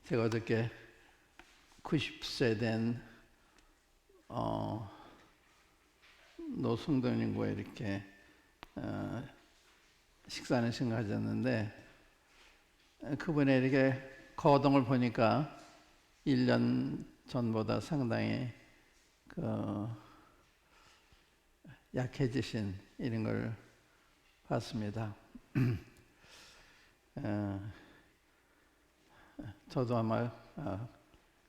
제가 어저께 90세 된 노승돈님과 이렇게 식사하는 시간 가졌는데, 그분의 이렇게 거동을 보니까 1년 전보다 상당히 약해지신 이런 걸 봤습니다. 저도 아마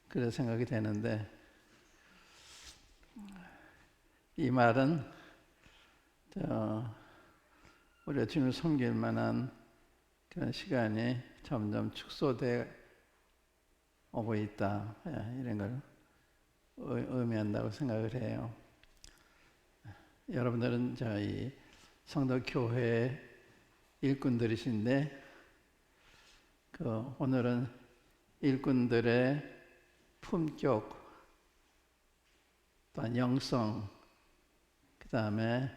그런 생각이 되는데, 이 말은 우리가 주님을 섬길 만한 그런 시간이 점점 축소되어 오고 있다, 이런 걸 의미한다고 생각을 해요. 여러분들은 저희 성도교회 일꾼들이신데, 오늘은 일꾼들의 품격, 또한 영성, 그 다음에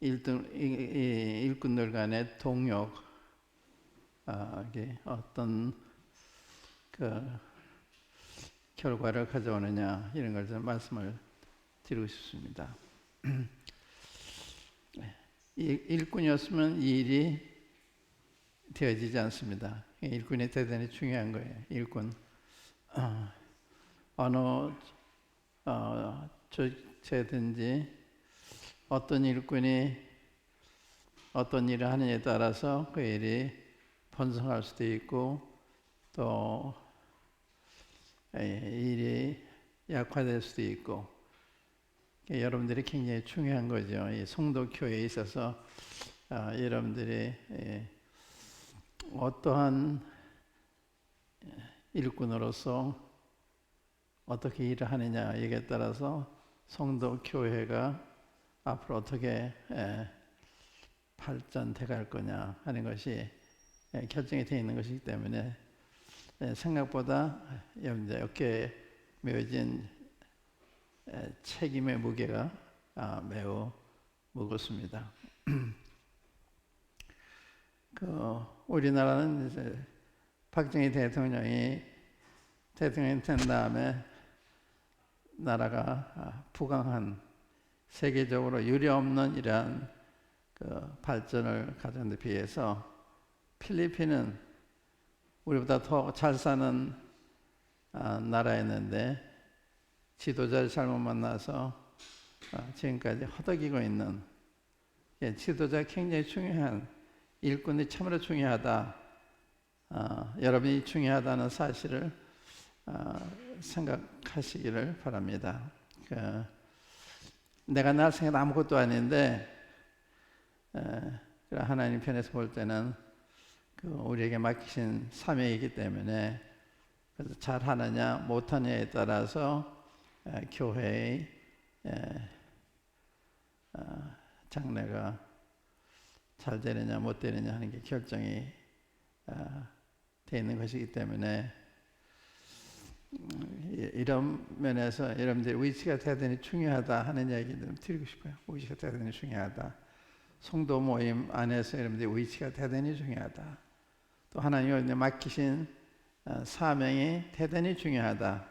일꾼들 간의 동력, 이게 어떤 결과를 가져오느냐, 이런 걸 좀 말씀을 드리고 싶습니다. 일꾼이었으면 이 일이 되어지지 않습니다. 일꾼이 대단히 중요한 거예요. 일꾼. 어느 조직체든지 어떤 일꾼이 어떤 일을 하느냐에 따라서 그 일이 번성할 수도 있고, 또 일이 약화될 수도 있고, 여러분들이 굉장히 중요한 거죠. 이 성도교회에 있어서 여러분들이 어떠한 일꾼으로서 어떻게 일을 하느냐, 여기에 따라서 성도교회가 앞으로 어떻게 발전돼 갈 거냐 하는 것이 결정이 되어 있는 것이기 때문에, 생각보다 여러분들 어깨에 메어진 책임의 무게가 매우 무겁습니다. 우리나라는 이제 박정희 대통령이 된 다음에 나라가 부강한, 세계적으로 유례없는 이러한 발전을 가진 데 비해서 필리핀은 우리보다 더 잘 사는 나라였는데, 지도자를 잘못 만나서 지금까지 허덕이고 있는, 지도자가 굉장히 중요한, 일꾼이 참으로 중요하다, 여러분이 중요하다는 사실을 생각하시기를 바랍니다. 내가 날 생각 아무것도 아닌데, 하나님 편에서 볼 때는 우리에게 맡기신 사명이기 때문에, 그래서 잘하느냐 못하느냐에 따라서 교회의 장래가 잘 되느냐 못 되느냐 하는 게 결정이 되어 있는 것이기 때문에, 이런 면에서 여러분들의 위치가 대단히 중요하다 하는 이야기를 드리고 싶어요. 위치가 대단히 중요하다. 성도 모임 안에서 여러분들의 위치가 대단히 중요하다. 또 하나님이 맡기신 사명이 대단히 중요하다.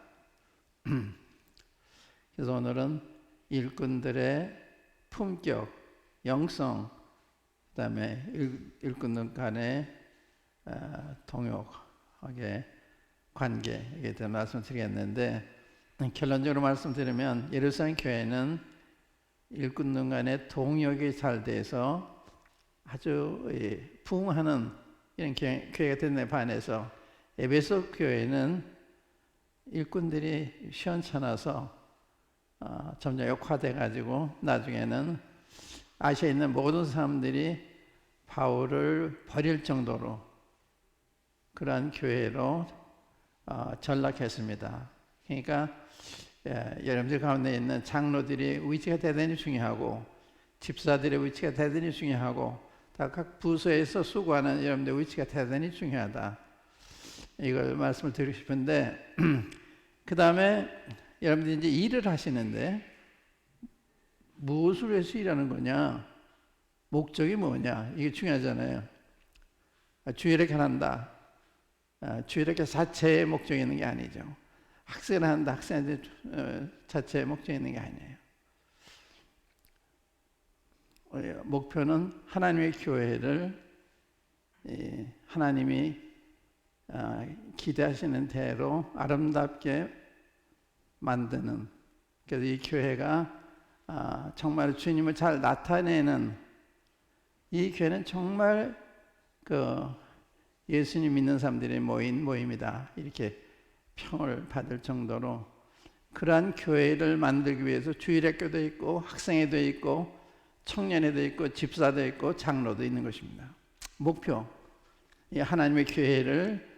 그래서 오늘은 일꾼들의 품격, 영성, 그 다음에 일꾼들 간의 동역의 관계에 대해서 말씀드리겠는데, 결론적으로 말씀드리면 예루살렘 교회는 일꾼들 간의 동역이 잘 돼서 아주 부흥하는 이런 교회가 된 데 반해서, 에베소 교회는 일꾼들이 시원찮아서 점점 역화돼 가지고 나중에는 아시아에 있는 모든 사람들이 바울을 버릴 정도로 그러한 교회로 전락했습니다. 그러니까 여러분들 가운데 있는 장로들의 위치가 대단히 중요하고, 집사들의 위치가 대단히 중요하고, 다 각 부서에서 수고하는 여러분들의 위치가 대단히 중요하다, 이걸 말씀을 드리고 싶은데, 그 다음에 여러분들이 이제 일을 하시는데 무엇을 위해서 일하는 거냐? 목적이 뭐냐? 이게 중요하잖아요. 주일학교 한다. 주일학교 자체의 목적이 있는 게 아니죠. 학생을 한다. 학생한테 자체의 목적이 있는 게 아니에요. 목표는 하나님의 교회를 하나님이 기대하시는 대로 아름답게 만드는, 그래서 이 교회가 정말 주님을 잘 나타내는, 이 교회는 정말 그 예수님 믿는 사람들이 모인 모임이다, 이렇게 평을 받을 정도로 그러한 교회를 만들기 위해서 주일학교도 있고 학생회도 있고 청년회도 있고 집사도 있고 장로도 있는 것입니다. 목표, 이 하나님의 교회를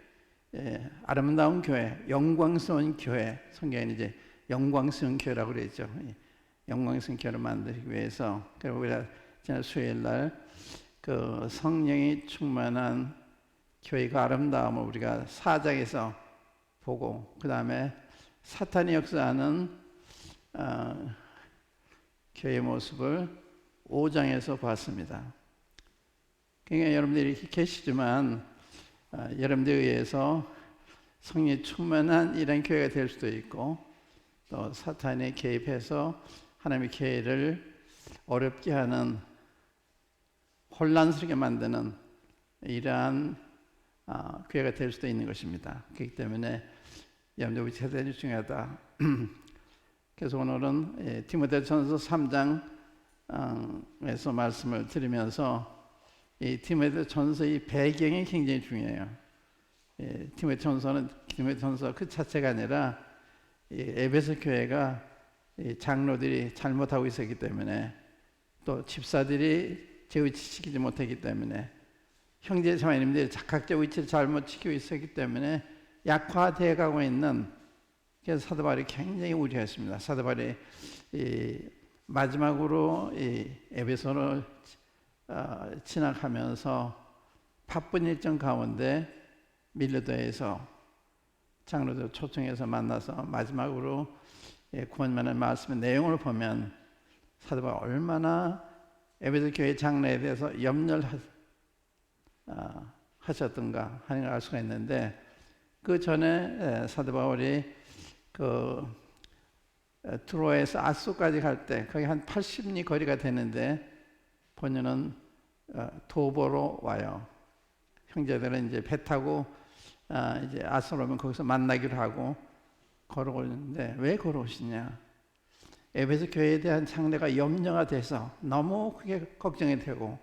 아름다운 교회, 영광스러운 교회, 성경에는 이제 영광스러운 교회라고 그랬죠. 영광스러운 교회를 만들기 위해서, 그리고 우리가 지난 수요일 날 그 성령이 충만한 교회가 아름다움을 우리가 4장에서 보고, 그 다음에 사탄이 역사하는 교회의 모습을 5장에서 봤습니다. 그러니까 여러분들이 이렇게 계시지만 여러분들에 의해서 성령이 충만한 이런 교회가 될 수도 있고, 또 사탄이 개입해서 하나님의 교회를 어렵게 하는, 혼란스럽게 만드는 이러한 교회가 될 수도 있는 것입니다. 그렇기 때문에 여러분들 우리 대단히 중요하다. 그래서 오늘은 디모데전서 3장에서 말씀을 드리면서 이 디모데전서의 배경이 굉장히 중요해요. 디모데전서 그 자체가 아니라 에베소 교회가 장로들이 잘못하고 있었기 때문에, 또 집사들이 제위 지키지 못했기 때문에, 형제 자매님들이 각자 위치를 잘못 지키고 있었기 때문에 약화되어 가고 있는, 그래서 사도 바울이 굉장히 우려했습니다. 사도 바울이 마지막으로 에베소를 진학하면서 바쁜 일정 가운데 밀레도에서 장로들 초청해서 만나서 마지막으로 구원만의 말씀의 내용을 보면 사도 바울이 얼마나 에베소 교회 장로에 대해서 염려를 하셨던가 하는 걸 알 수가 있는데, 그 전에 사도 바울이 그 트로아에서 아소까지 갈 때 거기 한 80리 거리가 되는데 본인은 도보로 와요. 형제들은 이제 배 타고 이제 아소로 오면 거기서 만나기로 하고 걸어오는데, 왜 걸어오시냐? 에베소 교회에 대한 장래가 염려가 돼서 너무 크게 걱정이 되고,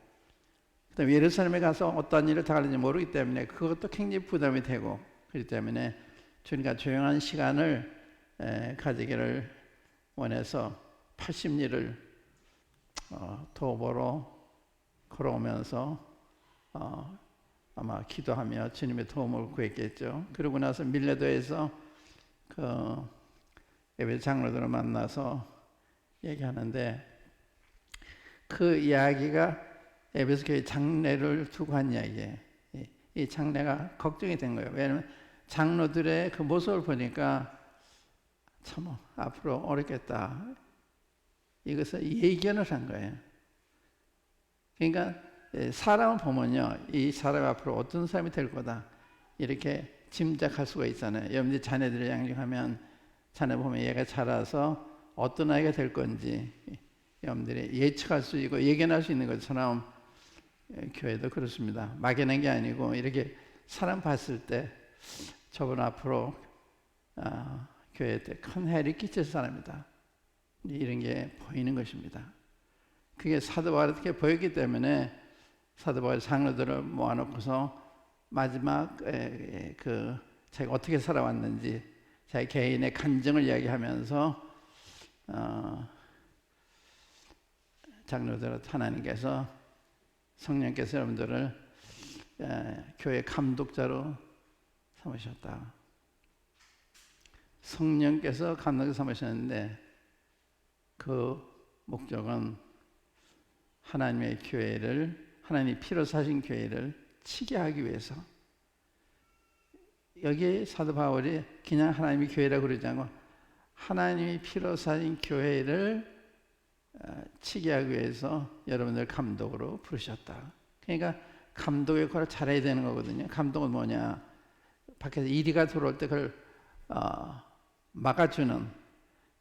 그다음에 예루살렘에 가서 어떤 일을 당할지 모르기 때문에 그것도 굉장히 부담이 되고, 그렇기 때문에 주님과 조용한 시간을 가지기를 원해서 80리를 도보로 걸어오면서 아마 기도하며 주님의 도움을 구했겠죠. 그러고 나서 밀레도에서 그 에베소 장로들을 만나서 얘기하는데, 그 이야기가 에베소 교회 장례를 두고 한 이야기예요. 이 장례가 걱정이 된 거예요. 왜냐하면 장로들의 그 모습을 보니까 참 앞으로 어렵겠다, 이것을 예견을 한 거예요. 그러니까 사람을 보면요, 이 사람 앞으로 어떤 사람이 될 거다, 이렇게 짐작할 수가 있잖아요. 여러분들 자녀들을 양육하면 자녀 보면 얘가 자라서 어떤 아이가 될 건지 여러분들이 예측할 수 있고 예견할 수 있는 것처럼 교회도 그렇습니다. 막연한 게 아니고 이렇게 사람 봤을 때 저분 앞으로 교회에 큰 해를 끼칠 사람이다, 이런 게 보이는 것입니다. 그게 사도 바울이 어떻게 보였기 때문에 사도 바울이 장로들을 모아놓고서 마지막 그 자기가 어떻게 살아왔는지 자기 개인의 간증을 이야기하면서 장로들 하나님께서, 성령께서 여러분들을 교회 감독자로 삼으셨다. 성령께서 감독자 삼으셨는데 그 목적은 하나님의 교회를, 하나님이 피로 사신 교회를 치게 하기 위해서. 여기 사도 바울이 그냥 하나님의 교회라고 그러지 않고 하나님이 피로 사신 교회를 치게 하기 위해서 여러분들 감독으로 부르셨다. 그러니까 감독의 역할을 잘해야 되는 거거든요. 감독은 뭐냐? 밖에서 이리가 들어올 때 그걸 막아주는,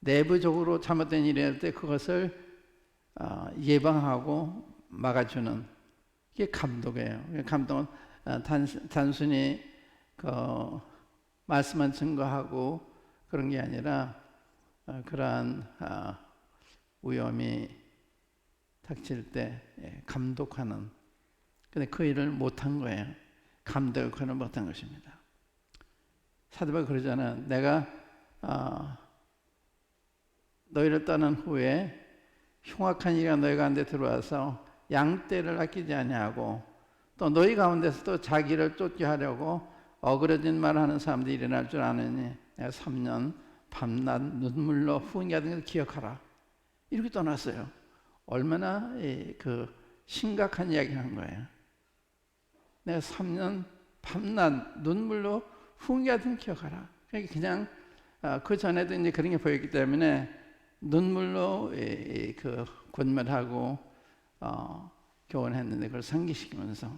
내부적으로 잘못된 일이 할 때 그것을 예방하고 막아주는 게 감독이에요. 감독은 단순히 그 말씀만 증거하고 그런 게 아니라 그러한 위험이 닥칠 때 감독하는, 근데 그 일을 못한 거예요. 감독의 역할을 못한 것입니다. 사도 바울이 그러잖아요. 내가 너희를 떠난 후에 흉악한 이가 너희 가운데 들어와서 양떼를 아끼지 아니하고 또 너희 가운데서도 자기를 쫓게 하려고 어그러진 말을 하는 사람들이 일어날 줄 아느니 내가 3년 밤낮 눈물로 후원하던 것을 기억하라. 이렇게 떠났어요. 얼마나 그 심각한 이야기를 한 거예요. 내가 3년 밤낮 눈물로 후원하던 기억하라. 그냥 그 전에도 이제 그런 게 보였기 때문에 눈물로 그 권면하고 교훈했는데 그걸 상기시키면서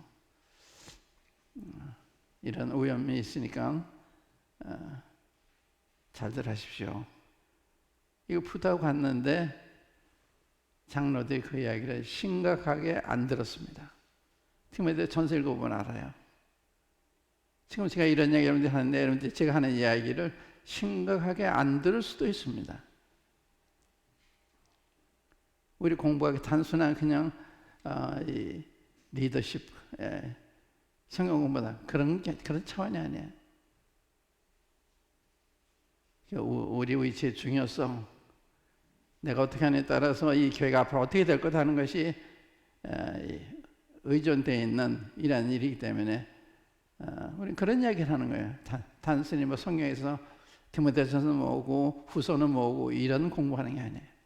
이런 위험이 있으니까 잘들 하십시오. 이거 푸다고 갔는데 장로들이 그 이야기를 심각하게 안 들었습니다. 디모데 전서 읽어보면 알아요. 지금 제가 이런 이야기 여러분들 하는데 여러분들 제가 하는 이야기를 심각하게 안 들을 수도 있습니다. 우리 공부하기 단순한 그냥 이 리더십, 성경 공부다 그런 차원이 아니에요. 우리 위치의 중요성, 내가 어떻게 하느냐에 따라서 이 교회가 앞으로 어떻게 될 거다 하는 것이 의존되어 있는 이러한 일이기 때문에 우리는 그런 이야기를 하는 거예요. 단순히 뭐 성경에서 디모데전서 모으고 후서는 모으고 이런 공부하는 게 아니에요.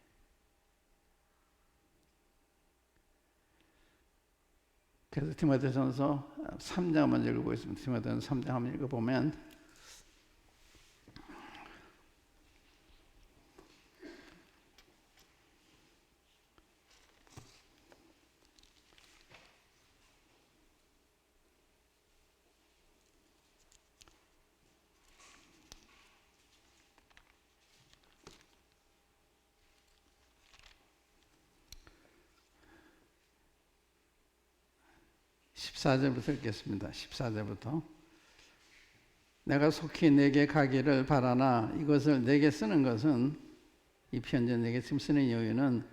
그래서 디모데전서 3장 먼저 읽어보겠습니다. 디모데전서 3장 한번 읽어보면 14절부터 읽겠습니다. 14절부터 내가 속히 내게 가기를 바라나 이것을 내게 쓰는 것은 이 편지를 내게 지금 쓰는 이유는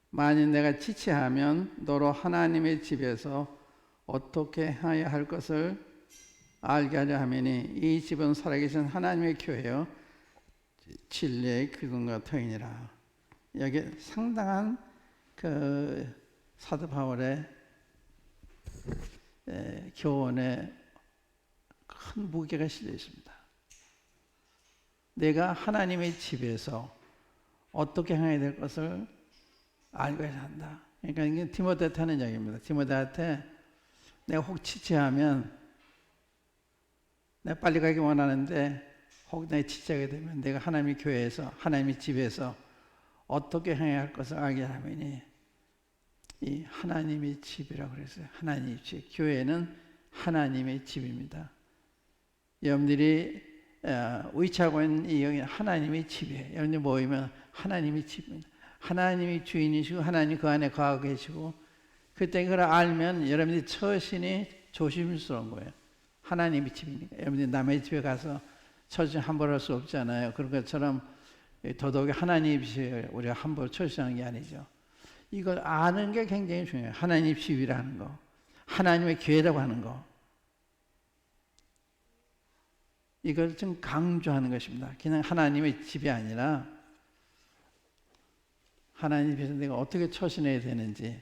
만일 내가 지체하면 너로 하나님의 집에서 어떻게 해야 할 것을 알게 하려 함이니 이 집은 살아계신 하나님의 교회요 진리의 기둥과 터이니라. 여기 상당한 그 사도 바울의 교훈에 큰 무게가 실려 있습니다. 내가 하나님의 집에서 어떻게 행해야 될 것을 알고 해야 한다. 그러니까 이게 디모데한테 하는 이야기입니다. 디모데한테 내가 혹 지체하면 내가 빨리 가기 원하는데 혹 내가 지체하게 되면 내가 하나님의 교회에서 하나님의 집에서 어떻게 행해야 할 것을 알게 하면이 이 하나님의 집이라고 그랬어요. 하나님의 집. 교회는 하나님의 집입니다. 여러분들이 위치하고 있는 이 여기 하나님의 집이에요. 여러분들 모이면 하나님의 집입니다. 하나님이 주인이시고 하나님 그 안에 거하고 계시고 그때 그걸 알면 여러분들이 처신이 조심스러운 거예요. 하나님의 집이니까. 여러분들이 남의 집에 가서 처신 함부로 할 수 없잖아요. 그런 것처럼 더더욱이 하나님의 집에 우리가 함부로 처신하는 게 아니죠. 이걸 아는 게 굉장히 중요해요. 하나님의 집이라는 거, 하나님의 교회라고 하는 거, 이걸 좀 강조하는 것입니다. 그냥 하나님의 집이 아니라 하나님 집에서 내가 어떻게 처신해야 되는지,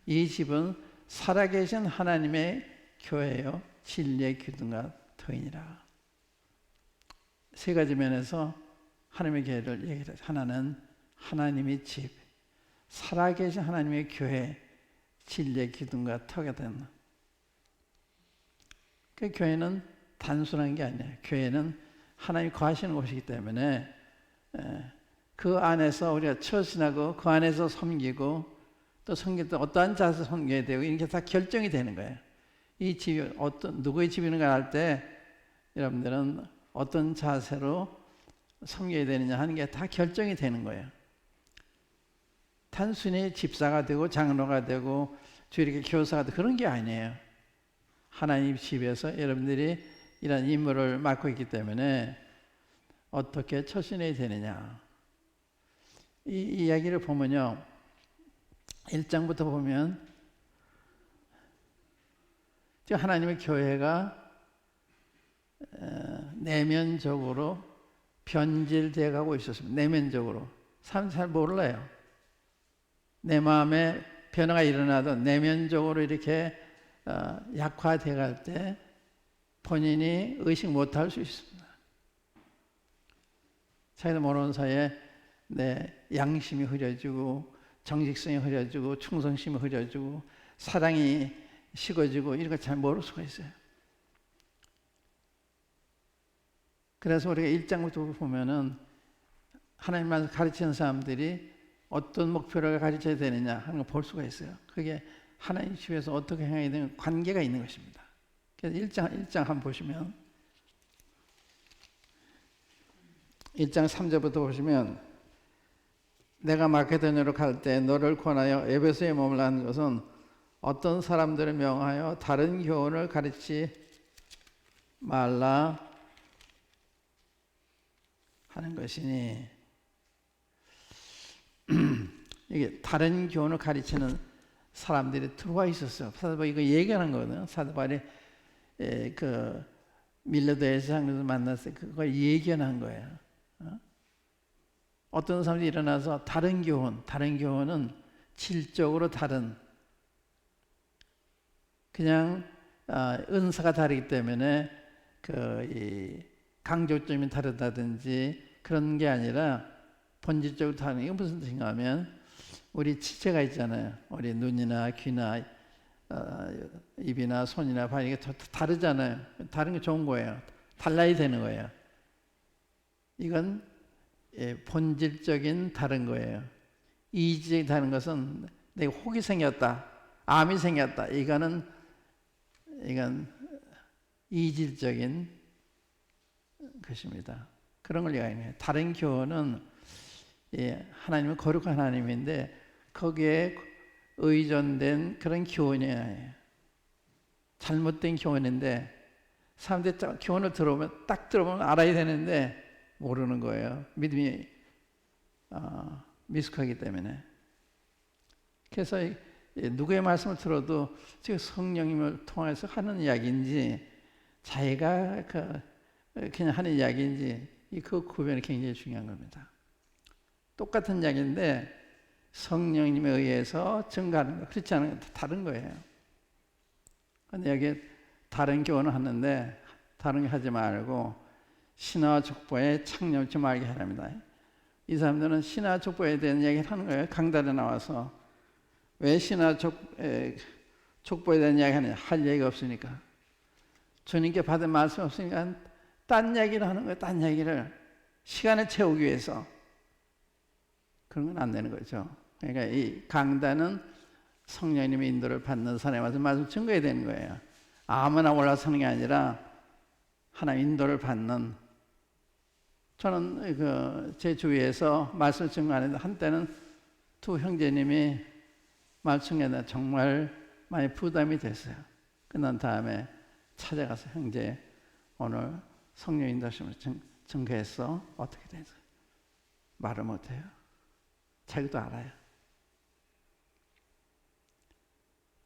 이 집은 살아계신 하나님의 교회요 진리의 기둥과 터이니라. 세 가지 면에서 하나님의 교회를 얘기해요. 하나는 하나님의 집, 살아계신 하나님의 교회, 진리의 기둥과 터가 되는. 그 교회는 단순한 게 아니에요. 교회는 하나님이 거하시는 곳이기 때문에 그 안에서 우리가 처신하고 그 안에서 섬기고 또 섬길 때 어떠한 자세로 섬겨야 되고 이렇게 다 결정이 되는 거예요. 이 집이 누구의 집인가 할 때 여러분들은 어떤 자세로 섬겨야 되느냐 하는 게 다 결정이 되는 거예요. 단순히 집사가 되고 장로가 되고 주일학교 교사가 되고 그런 게 아니에요. 하나님 집에서 여러분들이 이런 임무를 맡고 있기 때문에 어떻게 처신해야 되느냐. 이 이야기를 보면요. 1장부터 보면 지금 하나님의 교회가 내면적으로 변질되어 가고 있었습니다. 내면적으로. 사람들이 잘 몰라요. 내 마음에 변화가 일어나도 내면적으로 이렇게 약화되어 갈 때 본인이 의식 못할 수 있습니다. 자기도 모르는 사이에 내 양심이 흐려지고 정직성이 흐려지고 충성심이 흐려지고 사랑이 식어지고 이런 걸 잘 모를 수가 있어요. 그래서 우리가 1장부터 보면은 하나님 말씀 가르치는 사람들이 어떤 목표를 가르쳐야 되느냐 하는 걸 볼 수가 있어요. 그게 하나님 집에서 어떻게 행해야 되는 관계가 있는 것입니다. 그래서 1장 한번 보시면 1장 3절부터 보시면 내가 마케도냐로 갈 때 너를 권하여 에베소에 머물라 하는 것은 어떤 사람들을 명하여 다른 교훈을 가르치지 말라 하는 것이니 이게 다른 교훈을 가르치는 사람들이 들어와 있었어요. 사도바울이 이거 얘기하는 거거든요. 사도바울이 그 밀라도에서 장로들 만났을 때 그걸 예견한 거예요. 어떤 사람들이 일어나서 다른 교훈은 질적으로 다른 그냥 은사가 다르기 때문에 이 강조점이 다르다든지 그런 게 아니라 본질적으로 다른 이게 무슨 뜻인가 하면 우리 지체가 있잖아요. 우리 눈이나 귀나 입이나 손이나 발이 이게 다르잖아요. 다른 게 좋은 거예요. 달라야 되는 거예요. 이건 본질적인 다른 거예요. 이질적인 다른 것은 내가 혹이 생겼다, 암이 생겼다. 이건 이질적인 것입니다. 그런 걸 얘기해요. 다른 교훈은 하나님은 거룩한 하나님인데 거기에 의존된 그런 교훈이에요. 잘못된 교훈인데 사람들이 교훈을 딱 들어보면 알아야 되는데 모르는 거예요. 믿음이 미숙하기 때문에. 그래서 누구의 말씀을 들어도 지금 성령님을 통해서 하는 이야기인지 자기가 그냥 하는 이야기인지 그 구별이 굉장히 중요한 겁니다. 똑같은 이야기인데 성령님에 의해서 증가하는 거 그렇지 않은 거 다른 거예요. 근데 여기 다른 교훈을 하는데 다른 거 하지 말고 신화와 족보에 창념치 말게 하랍니다. 이 사람들은 신화 족보에 대한 이야기를 하는 거예요. 강단에 나와서 왜 신화 족보에 대한 이야기 하느냐? 할 얘기가 없으니까. 주님께 받은 말씀 없으니까 딴 얘기를 하는 거예요. 딴 얘기를 시간을 채우기 위해서. 그런 건 안 되는 거죠. 그러니까 이 강단은 성령님의 인도를 받는 사람에 와서 말씀 증거해야 되는 거예요. 아무나 올라서는 게 아니라 하나님 인도를 받는. 저는 제 주위에서 말씀 증거하는데 한때는 두 형제님이 말씀에 정말 많이 부담이 됐어요. 끝난 다음에 찾아가서 형제 오늘 성령 인도하심을 증거했어. 어떻게 됐어? 말을 못해요. 자기도 알아요.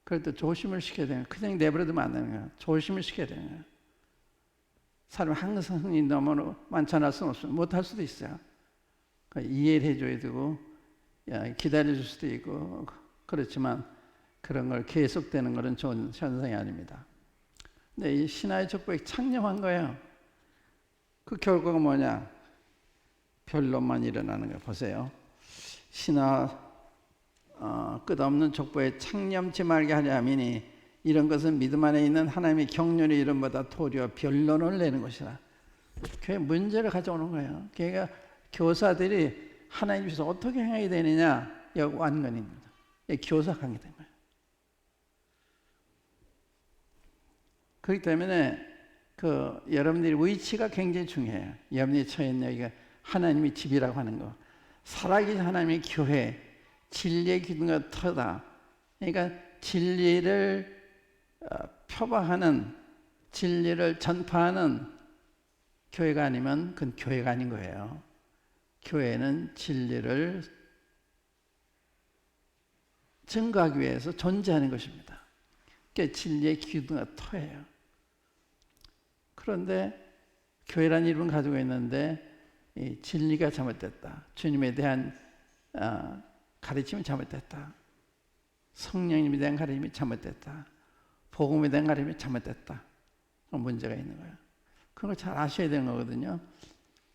그래도 조심을 시켜야 돼요. 그냥 내버려두면 안 되는 거예요. 조심을 시켜야 되는 거예요. 사람이 항상 성령 너무 만찬할 수는 없어요. 못할 수도 있어요. 그러니까 이해를 해줘야 되고 기다려줄 수도 있고 그렇지만 그런 걸 계속되는 것은 좋은 현상이 아닙니다. 근데 이 신화의 족보에 창념한 거예요. 그 결과가 뭐냐? 변론만 일어나는 거예요. 보세요. 신화 끝없는 족보에 창념치 말게 하려 함이니 이런 것은 믿음 안에 있는 하나님의 경륜의 이름보다 도리어 변론을 내는 것이라. 교회 문제를 가져오는 거예요. 그러니까 교사들이 하나님 주셔서 어떻게 행해야 되느냐, 여기 완건입니다. 교사관계 된 거예요. 그렇기 때문에 여러분들의 위치가 굉장히 중요해요. 여러분이 처해 있는 여기가 하나님의 집이라고 하는 거, 살아계신 하나님의 교회, 진리의 기둥과 터다. 그러니까 진리를 표방하는, 진리를 전파하는 교회가 아니면 그건 교회가 아닌 거예요. 교회는 진리를 증거하기 위해서 존재하는 것입니다. 그게 진리의 기둥과 터예요. 그런데 교회라는 이름을 가지고 있는데 이 진리가 잘못됐다. 주님에 대한 가르침이 잘못됐다. 성령님에 대한 가르침이 잘못됐다. 복음에 대한 가르침이 잘못됐다. 그런 문제가 있는 거예요. 그런 걸 잘 아셔야 되는 거거든요.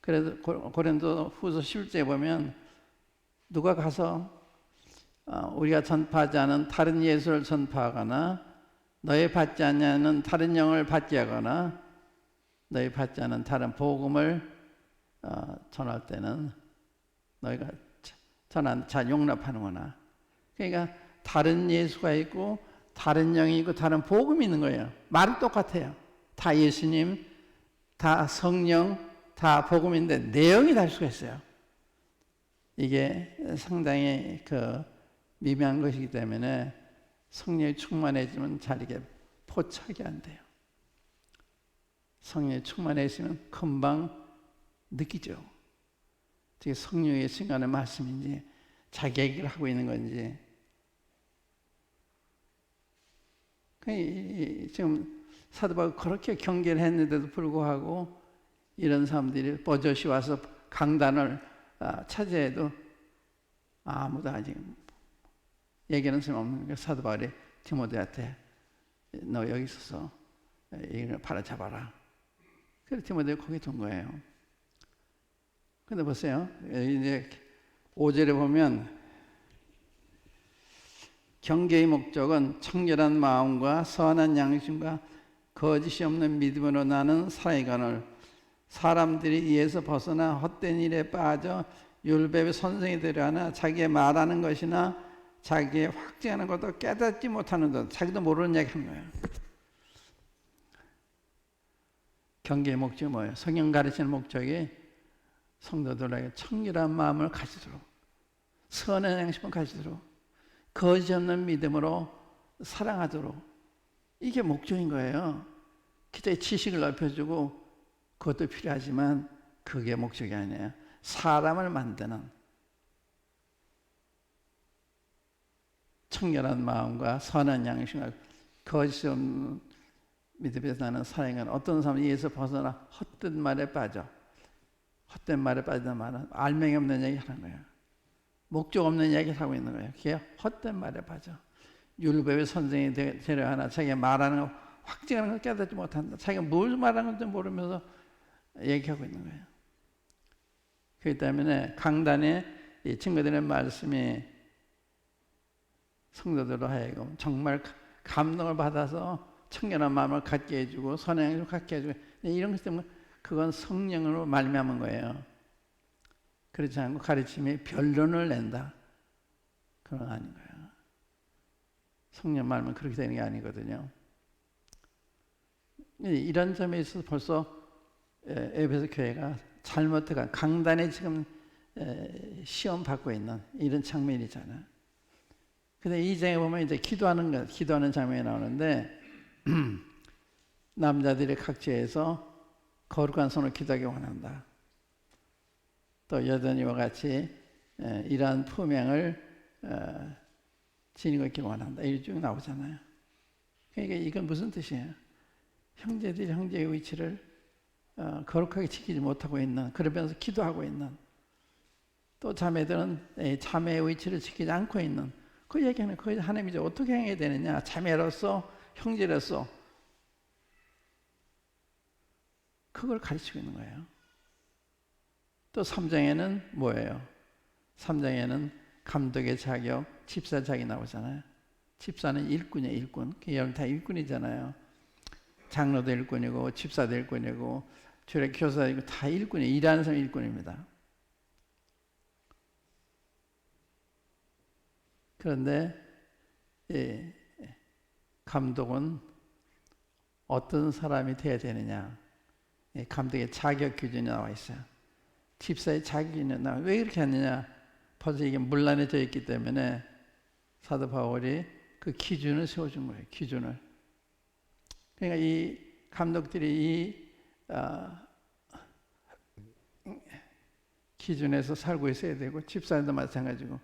그래서 고린도 후서 11절에 보면 누가 가서 우리가 전파하지 않은 다른 예수를 전파하거나 너희 받지 않냐는 다른 영을 받게 하거나 너희 받지 않은 다른 복음을 전할 때는 너희가 전한 자 용납하는구나. 그러니까 다른 예수가 있고 다른 영이 있고 다른 복음이 있는 거예요. 말은 똑같아요. 다 예수님, 다 성령, 다 복음인데 내용이 다를 수가 있어요. 이게 상당히 미묘한 것이기 때문에 성령이 충만해지면 잘 이게 포착이 안 돼요. 성령이 충만해지면 금방 느끼죠. 되게 성령의 순간의 말씀인지 자기 얘기를 하고 있는 건지. 지금 사도 바울 그렇게 경계를 했는데도 불구하고 이런 사람들이 버젓이 와서 강단을 차지해도 아무도 아직 얘기하는 사람 없는 거예요. 사도 바울이 디모데한테 너 여기 있어서 이걸 바로잡아라. 그래서 디모데가 거기 둔 거예요. 근데 보세요. 이제 5절에 보면 경계의 목적은 청결한 마음과 선한 양심과 거짓이 없는 믿음으로 나는 사이간을 사람들이 이에서 벗어나 헛된 일에 빠져 율법의 선생이 되려 하나 자기의 말하는 것이나 자기의 확증하는 것도 깨닫지 못하는 것, 자기도 모르는 얘기 하는 거예요. 경계의 목적이 뭐예요? 성경 가르치는 목적이 성도들에게 청결한 마음을 가지도록, 선한 양심을 가지도록, 거짓 없는 믿음으로 사랑하도록, 이게 목적인 거예요. 기도의 지식을 넓혀주고 그것도 필요하지만 그게 목적이 아니에요. 사람을 만드는 청결한 마음과 선한 양심과 거짓 없는 믿음에서 나는 사랑은 어떤 사람은 이에서 벗어나 헛된 말에 빠져. 헛된 말에 빠지는 말은 알맹이 없는 얘기 하는 거예요. 목적 없는 얘기를 하고 있는 거예요. 그게 헛된 말에 빠져. 율법의 선생이 되려 하나 자기가 말하는 거, 확증하는 걸 깨닫지 못한다. 자기가 뭘 말하는 건지 모르면서 얘기하고 있는 거예요. 그렇기 때문에 강단에 이 친구들의 말씀이 성도들로 하여금 정말 감동을 받아서 청결한 마음을 갖게 해주고 선행을 갖게 해주고 이런 것 때문에 그건 성령으로 말미암은 거예요. 그렇지 않고 가르침이 변론을 낸다. 그건 아닌 거예요. 성령 말면 그렇게 되는 게 아니거든요. 이런 점에 있어서 벌써 에베소 교회가 잘못해가 강단에 지금 시험 받고 있는 이런 장면이잖아요. 근데 이 장에 보면 이제 기도하는 장면이 나오는데 남자들이 각지에서 거룩한 손을 기도하기 원한다. 또 여전히와 같이 이러한 품행을 지니고 있기 원한다. 이게 쭉 나오잖아요. 그러니까 이건 무슨 뜻이에요? 형제들이 형제의 위치를 거룩하게 지키지 못하고 있는, 그러면서 기도하고 있는, 또 자매들은 자매의 위치를 지키지 않고 있는, 그 얘기하는 그 하나님이 이제 어떻게 행해야 되느냐? 자매로서, 형제로서 그걸 가르치고 있는 거예요. 또 3장에는 뭐예요? 3장에는 감독의 자격, 집사 자격이 나오잖아요. 집사는 일꾼이에요, 일꾼. 여러분 다 일꾼이잖아요. 장로도 일꾼이고, 집사도 일꾼이고, 주례 교사도 일꾼, 다 일꾼이에요. 일하는 사람 일꾼입니다. 그런데 이 감독은 어떤 사람이 되어야 되느냐? 이 감독의 자격 기준이 나와 있어요. 집사의 자격 기준이 나와. 왜 이렇게 하느냐? 벌써 이게 문란해져 있기 때문에 사도 바울이 그 기준을 세워준 거예요. 기준을. 그러니까 이 감독들이 이 기준에서 살고 있어야 되고 집사님도 마찬가지고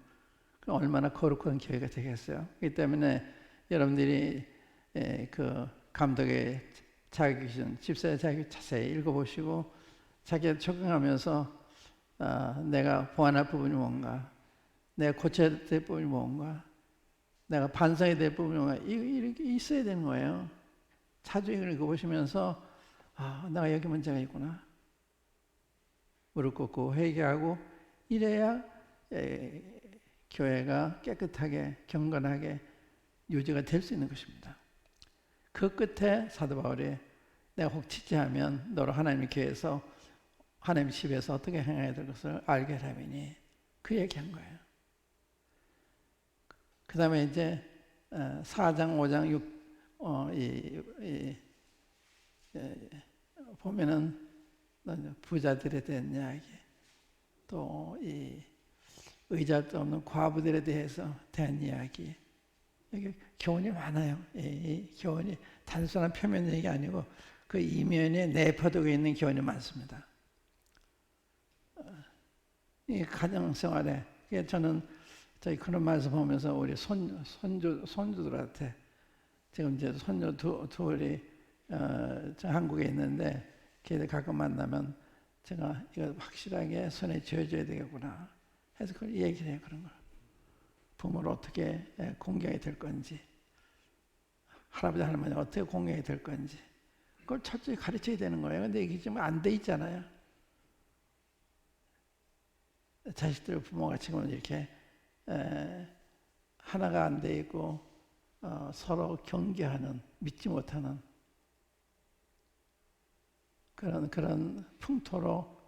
얼마나 거룩한 교회가 되겠어요. 그렇기 때문에 여러분들이 그 감독의 자격 기준, 집사의 자격 자세히 읽어보시고 자기가 적응하면서 내가 보완할 부분이 뭔가, 내가 고쳐야 될 부분이 뭔가, 내가 반성해야 될 부분이 뭔가, 이렇게 있어야 되는 거예요. 자주 읽어보시면서 내가 여기 문제가 있구나. 무릎 꿇고 회개하고 이래야 교회가 깨끗하게 경건하게 유지가 될 수 있는 것입니다. 그 끝에 사도 바울이 내가 혹 지체하면 너로 하나님의 교회에서 하나님의 집에서 어떻게 행해야 될 것을 알게 하라니 그 얘기한 거예요. 그 다음에 이제 4장, 5장, 6 보면은 부자들에 대한 이야기, 또 이 의잘도 없는 과부들에 대한 이야기, 여기 교훈이 많아요. 이 교훈이 단순한 표면 얘기 아니고 그 이면에 내포되어 있는 교훈이 많습니다. 이 가정생활에 저는 저희 그런 말씀 보면서 우리 손주들한테 지금 이제 손주 둘이 한국에 있는데 걔들 가끔 만나면 제가 이거 확실하게 손에 쥐어줘야 되겠구나 해서 그걸 얘기를 해요. 그런 걸 부모를 어떻게 공경해야 될 건지, 할아버지 할머니 어떻게 공경해야 될 건지 그걸 철저히 가르쳐야 되는 거예요. 근데 이게 지금 안 돼 있잖아요. 자식들 부모가 지금 이렇게 하나가 안 돼 있고 서로 경계하는, 믿지 못하는 그런 풍토로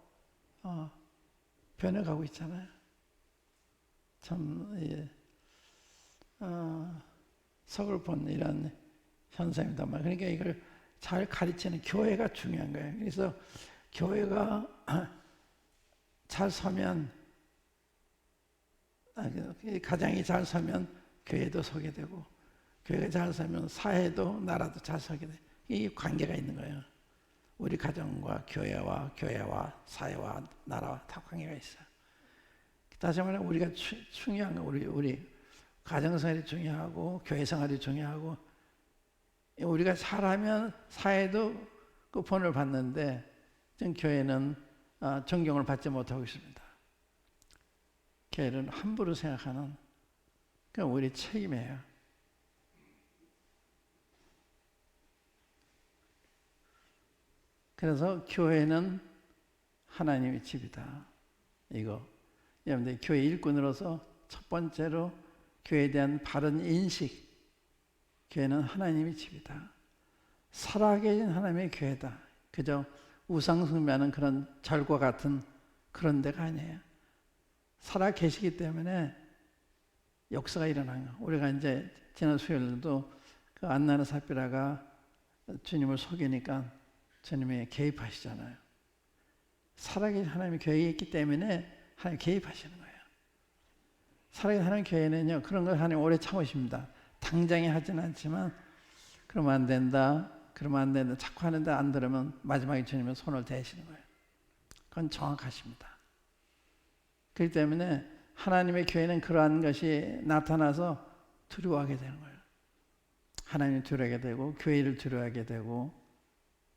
변해가고 있잖아요. 참 서글픈 이런 현상입니다. 그러니까 이걸 잘 가르치는 교회가 중요한 거예요. 그래서 교회가 잘 서면, 가정이 잘 서면 교회도 서게 되고, 교회가 잘 서면 사회도 나라도 잘 서게 돼요. 이 관계가 있는 거예요. 우리 가정과 교회와 사회와 나라와 다 관계가 있어요. 다시 말해 우리가 중요한 거, 우리 가정생활이 중요하고 교회 생활이 중요하고, 우리가 잘하면 사회도 그 본을 받는데 지금 교회는 존경을 받지 못하고 있습니다. 교회는 함부로 생각하는 그건 우리 책임이에요. 그래서 교회는 하나님의 집이다. 이거 여러분들 교회 일꾼으로서 첫 번째로 교회에 대한 바른 인식, 교회는 하나님의 집이다. 살아계신 하나님의 교회다. 그저 우상 숭배하는 그런 절과 같은 그런 데가 아니에요. 살아계시기 때문에 역사가 일어난 거. 우리가 이제 지난 수요일도 그 안나나 삽비라가 주님을 속이니까 주님이 개입하시잖아요. 살아계신 하나님의 교회에 있기 때문에 하나님 개입하시는 거예요. 살아계신 하나님 교회는요, 그런 걸 하나님 오래 참으십니다. 당장에 하진 않지만, 그러면 안 된다, 자꾸 하는데 안 들으면 마지막에 주님은 손을 대시는 거예요. 그건 정확하십니다. 그렇기 때문에 하나님의 교회는 그러한 것이 나타나서 두려워하게 되는 거예요. 하나님을 두려워하게 되고, 교회를 두려워하게 되고,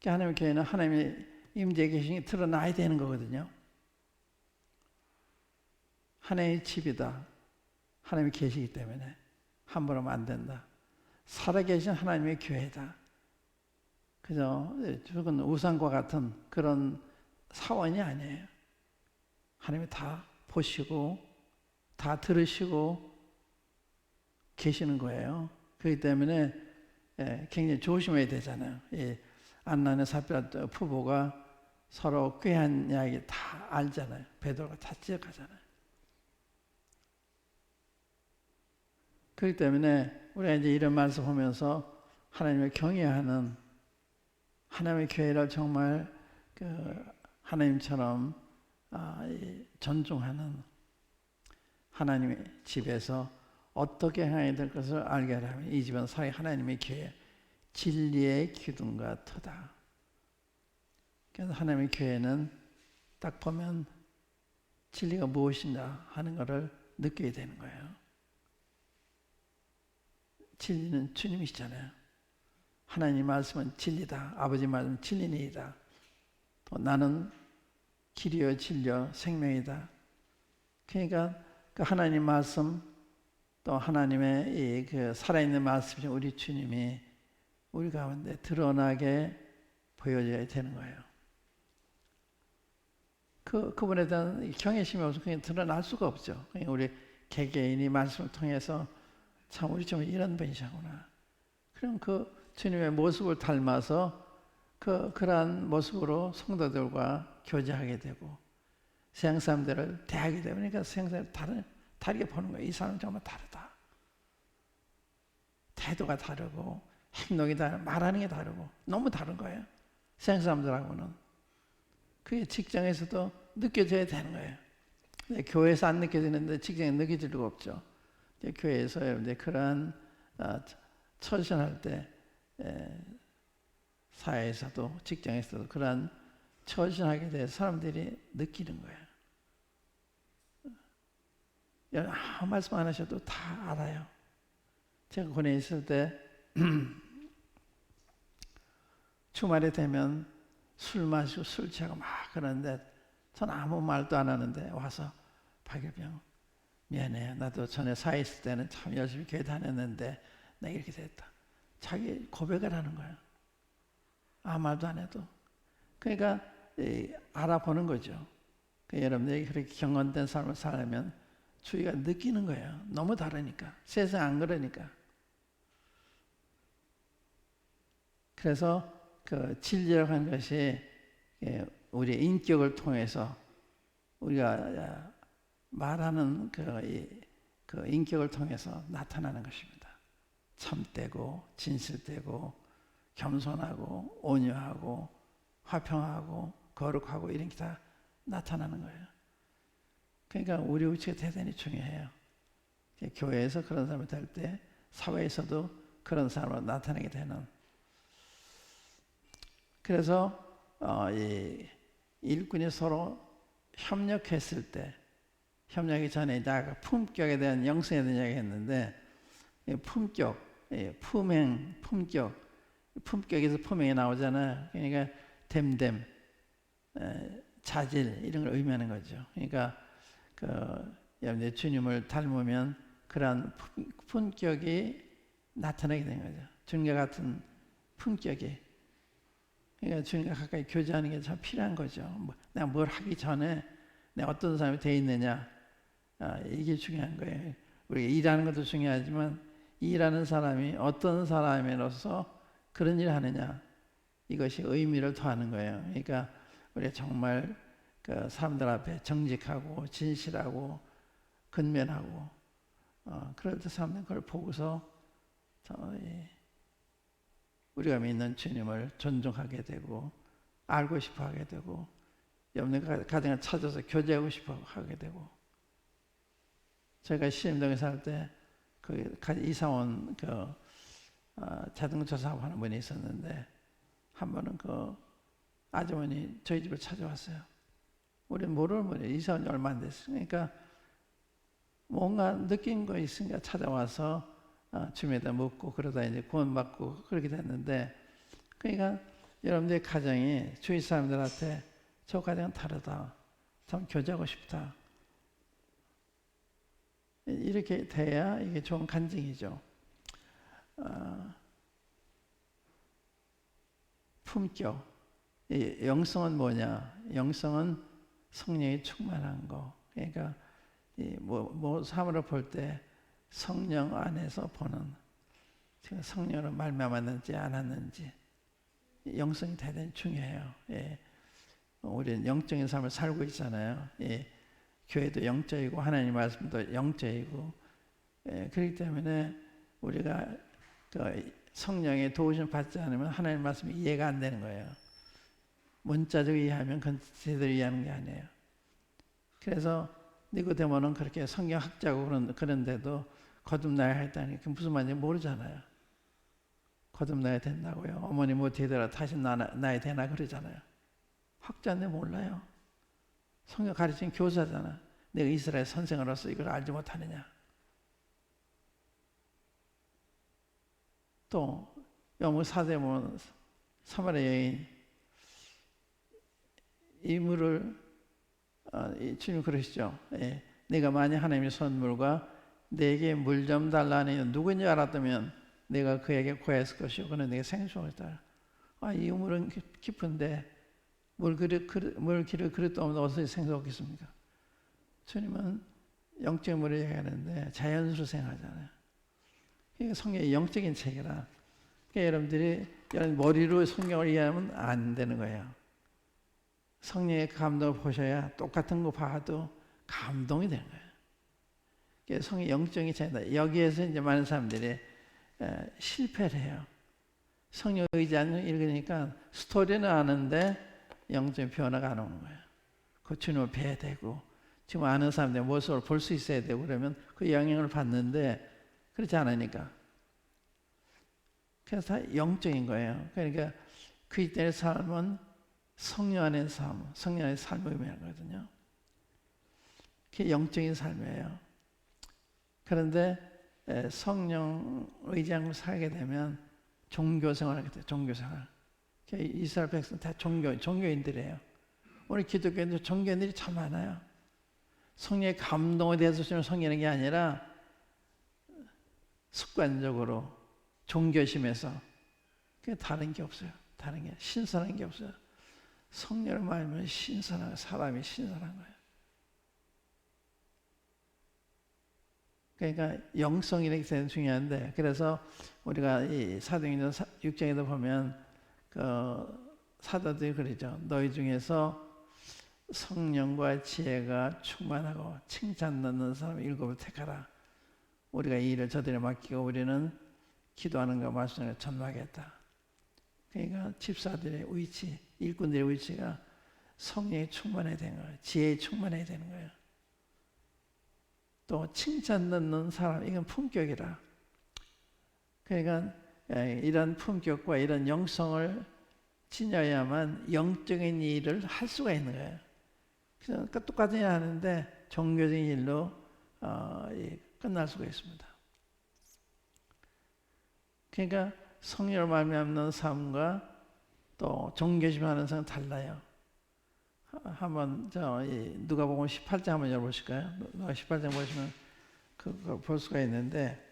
하나님의 교회는 하나님의 임재 계심이 드러나야 되는 거거든요. 하나님의 집이다. 하나님이 계시기 때문에 함부로 하면 안 된다. 살아계신 하나님의 교회다. 그저 죽은 우상과 같은 그런 사원이 아니에요. 하나님이 다 보시고 다 들으시고 계시는 거예요. 그렇기 때문에 굉장히 조심해야 되잖아요. 안나네 삽비라 부부가 서로 꾀한 이야기 다 알잖아요. 베드로가 다 지적하잖아요. 그렇기 때문에 우리가 이제 이런 말씀 보면서 하나님을 경외하는, 하나님의 교회를 정말 하나님처럼 존중하는, 하나님의 집에서 어떻게 행해야 될 것을 알게 하라면 이 집은 사랑의 하나님의 교회, 진리의 기둥과 터다. 그래서 하나님의 교회는 딱 보면 진리가 무엇인가 하는 것을 느끼게 되는 거예요. 진리는 주님이시잖아요. 하나님 말씀은 진리다. 아버지 말씀은 진리니이다. 또 나는 길이요 진리요 생명이다. 그러니까 그 하나님 말씀, 또 하나님의 그 살아있는 말씀이 우리 주님이 우리 가운데 드러나게 보여져야 되는 거예요. 그분에 대한 경외심이 없어서 그냥 드러날 수가 없죠. 그냥 우리 개개인이 말씀을 통해서 참 우리 좀 이런 분이시구나. 그럼 그 주님의 모습을 닮아서 그러한 모습으로 성도들과 교제하게 되고 세상 사람들을 대하게 되고, 그러니까 세상 사람들 다르게 보는 거예요. 이 사람은 정말 다르다. 태도가 다르고 행동이 다르고 말하는 게 다르고 너무 다른 거예요. 세상 사람들하고는. 그게 직장에서도 느껴져야 되는 거예요. 교회에서 안 느껴지는데 직장에 느껴질 리가 없죠. 교회에서 여러분들 그러한 처신할 때 사회에서도 직장에서도 그러한 처신하게 돼서 사람들이 느끼는 거예요. 아무 말씀 안 하셔도 다 알아요. 제가 군에 있을 때 주말에 되면 술 마시고 술 취하고 막 그러는데 전 아무 말도 안 하는데 와서 박일병 미안해요. 나도 전에 사회 있을 때는 참 열심히 교회 다녔는데 내가 이렇게 됐다. 자기 고백을 하는 거예요. 아무 말도 안 해도. 그러니까 알아보는 거죠. 여러분들이 그렇게 경건된 삶을 살려면 주위가 느끼는 거예요. 너무 다르니까. 세상 안 그러니까. 그래서 그 진리라고 하는 것이 우리의 인격을 통해서 우리가 말하는 그 인격을 통해서 나타나는 것입니다. 참되고 진실되고 겸손하고 온유하고 화평하고 거룩하고 이런 게 다 나타나는 거예요. 그러니까 우리 위치가 대단히 중요해요. 교회에서 그런 사람이 될 때 사회에서도 그런 사람으로 나타나게 되는. 그래서 이 일꾼이 서로 협력했을 때, 협력하기 전에 이제 품격에 대한 영성에 대한 이야기 했는데, 품격, 품행, 품격에서 품행이 나오잖아요. 그러니까 됨됨, 자질 이런 걸 의미하는 거죠. 그러니까 여러분들 주님을 닮으면 그러한 품격이 나타나게 되는 거죠. 주님과 같은 품격이. 그러니까 주님과 가까이 교제하는 게 참 필요한 거죠. 내가 뭘 하기 전에 내가 어떤 사람이 되어 있느냐, 이게 중요한 거예요. 우리가 일하는 것도 중요하지만 일하는 사람이 어떤 사람으로서 그런 일을 하느냐, 이것이 의미를 더하는 거예요. 그러니까 우리가 정말 그 사람들 앞에 정직하고 진실하고 근면하고 그럴 때 사람들은 그걸 보고서 우리가 믿는 주님을 존중하게 되고 알고 싶어 하게 되고 여러분의 가정을 찾아서 교제하고 싶어 하게 되고. 저희가 시림동에 살 때 이사 온 자동차 사업하는 분이 있었는데 한 번은 그 아주머니 저희 집을 찾아왔어요. 우리는 모르는 분이에요. 이사 온 지 얼마 안 됐어요. 그러니까 뭔가 느낀 거 있으니까 찾아와서 주님에다 묻고 그러다 이제 구원받고 그렇게 됐는데, 그러니까 여러분들의 가정이 주위 사람들한테 저 가정은 다르다, 참 교제하고 싶다, 이렇게 돼야 이게 좋은 간증이죠. 품격. 영성은 뭐냐? 영성은 성령이 충만한 거. 그러니까 뭐 사물을 볼 때 성령 안에서 보는, 제가 성령으로 말미암았는지 안 왔는지, 영성이 대단히 중요해요. 우리는 영적인 삶을 살고 있잖아요. 교회도 영적이고 하나님 말씀도 영적이고 그렇기 때문에 우리가 그 성령의 도우심 받지 않으면 하나님 말씀이 이해가 안 되는 거예요. 문자적으로 이해하면 그건 제대로 이해하는 게 아니에요. 그래서 니고데모는 그렇게 성경학자고 그런데도 거듭나야 했다니 그게 무슨 말인지 모르잖아요. 거듭나야 된다고요. 어머니 못 되더라 다시 나야 되나 그러잖아요. 학자인데 몰라요. 성경 가르치는 교사잖아. 내가 이스라엘 선생으로서 이걸 알지 못하느냐. 또 영국 사도에 보면 사마리아 여인 이 물을 주님 그러시죠. 내가 만약 하나님의 선물과 내게 물 좀 달라니 누구인지 알았다면 내가 그에게 구했을 것이요 그는 내게 생수하겠다. 이 물은 깊은데 물 길을 그릇도 없는데 어디서 생수 얻겠습니까? 주님은 영적인 물을 얘기하는데 자연수로 생각하잖아요. 이게 성경의 영적인 책이라. 그러니까 여러분들이 머리로 성경을 이해하면 안 되는 거예요. 성령의 감동을 보셔야 똑같은 거 봐도 감동이 되는 거예요. 그래서 성의 영적인 책이다. 여기에서 이제 많은 사람들이 실패를 해요. 성령 의지하는 읽으니까 스토리는 아는데 영적인 변화가 안 오는 거예요. 그 주님을 뵈야 되고 지금 아는 사람들의 모습을 볼 수 있어야 되고 그러면 그 영향을 받는데 그렇지 않으니까. 그래서 다 영적인 거예요. 그러니까 그리스도의 삶은 성령 안의 삶, 성령 안의 삶을 의미하거든요. 그게 영적인 삶이에요. 그런데 성령 의지하고 살게 되면 종교생활을 하게 돼요. 종교생활. 이스라엘 백성 다 종교인들이에요. 오늘 기독교인들 종교인들이 참 많아요. 성령의 감동에 대해서 주는 성령인 게 아니라 습관적으로 종교심에서 그게 다른 게 없어요. 다른 게 신선한 게 없어요. 성령을 말하면 신선한 사람이 신선한 거예요. 그러니까 영성이라는 게 중요한데 그래서 우리가 이 사도행전 6장에도 보면 그 사도들이 그러죠. 너희 중에서 성령과 지혜가 충만하고 칭찬 넣는 사람 7을 택하라. 우리가 이 일을 저들에 맡기고 우리는 기도하는 것 말씀을 전하겠다. 그러니까 집사들의 위치, 일꾼들의 위치가 성령에 충만해야 되는 거예요. 지혜에 충만해야 되는 거예요. 또 칭찬 넣는 사람, 이건 품격이라. 그러니까 이런 품격과 이런 영성을 지녀야만 영적인 일을 할 수가 있는 거예요. 그래서 똑같은 일 하는데 종교적인 일로 끝날 수가 있습니다. 그러니까 성령을 말미암는 삶과 또 종교심하는 삶은 달라요. 한번 누가복음 18장 한번 열어보실까요? 누가 18장 보시면 그거 볼 수가 있는데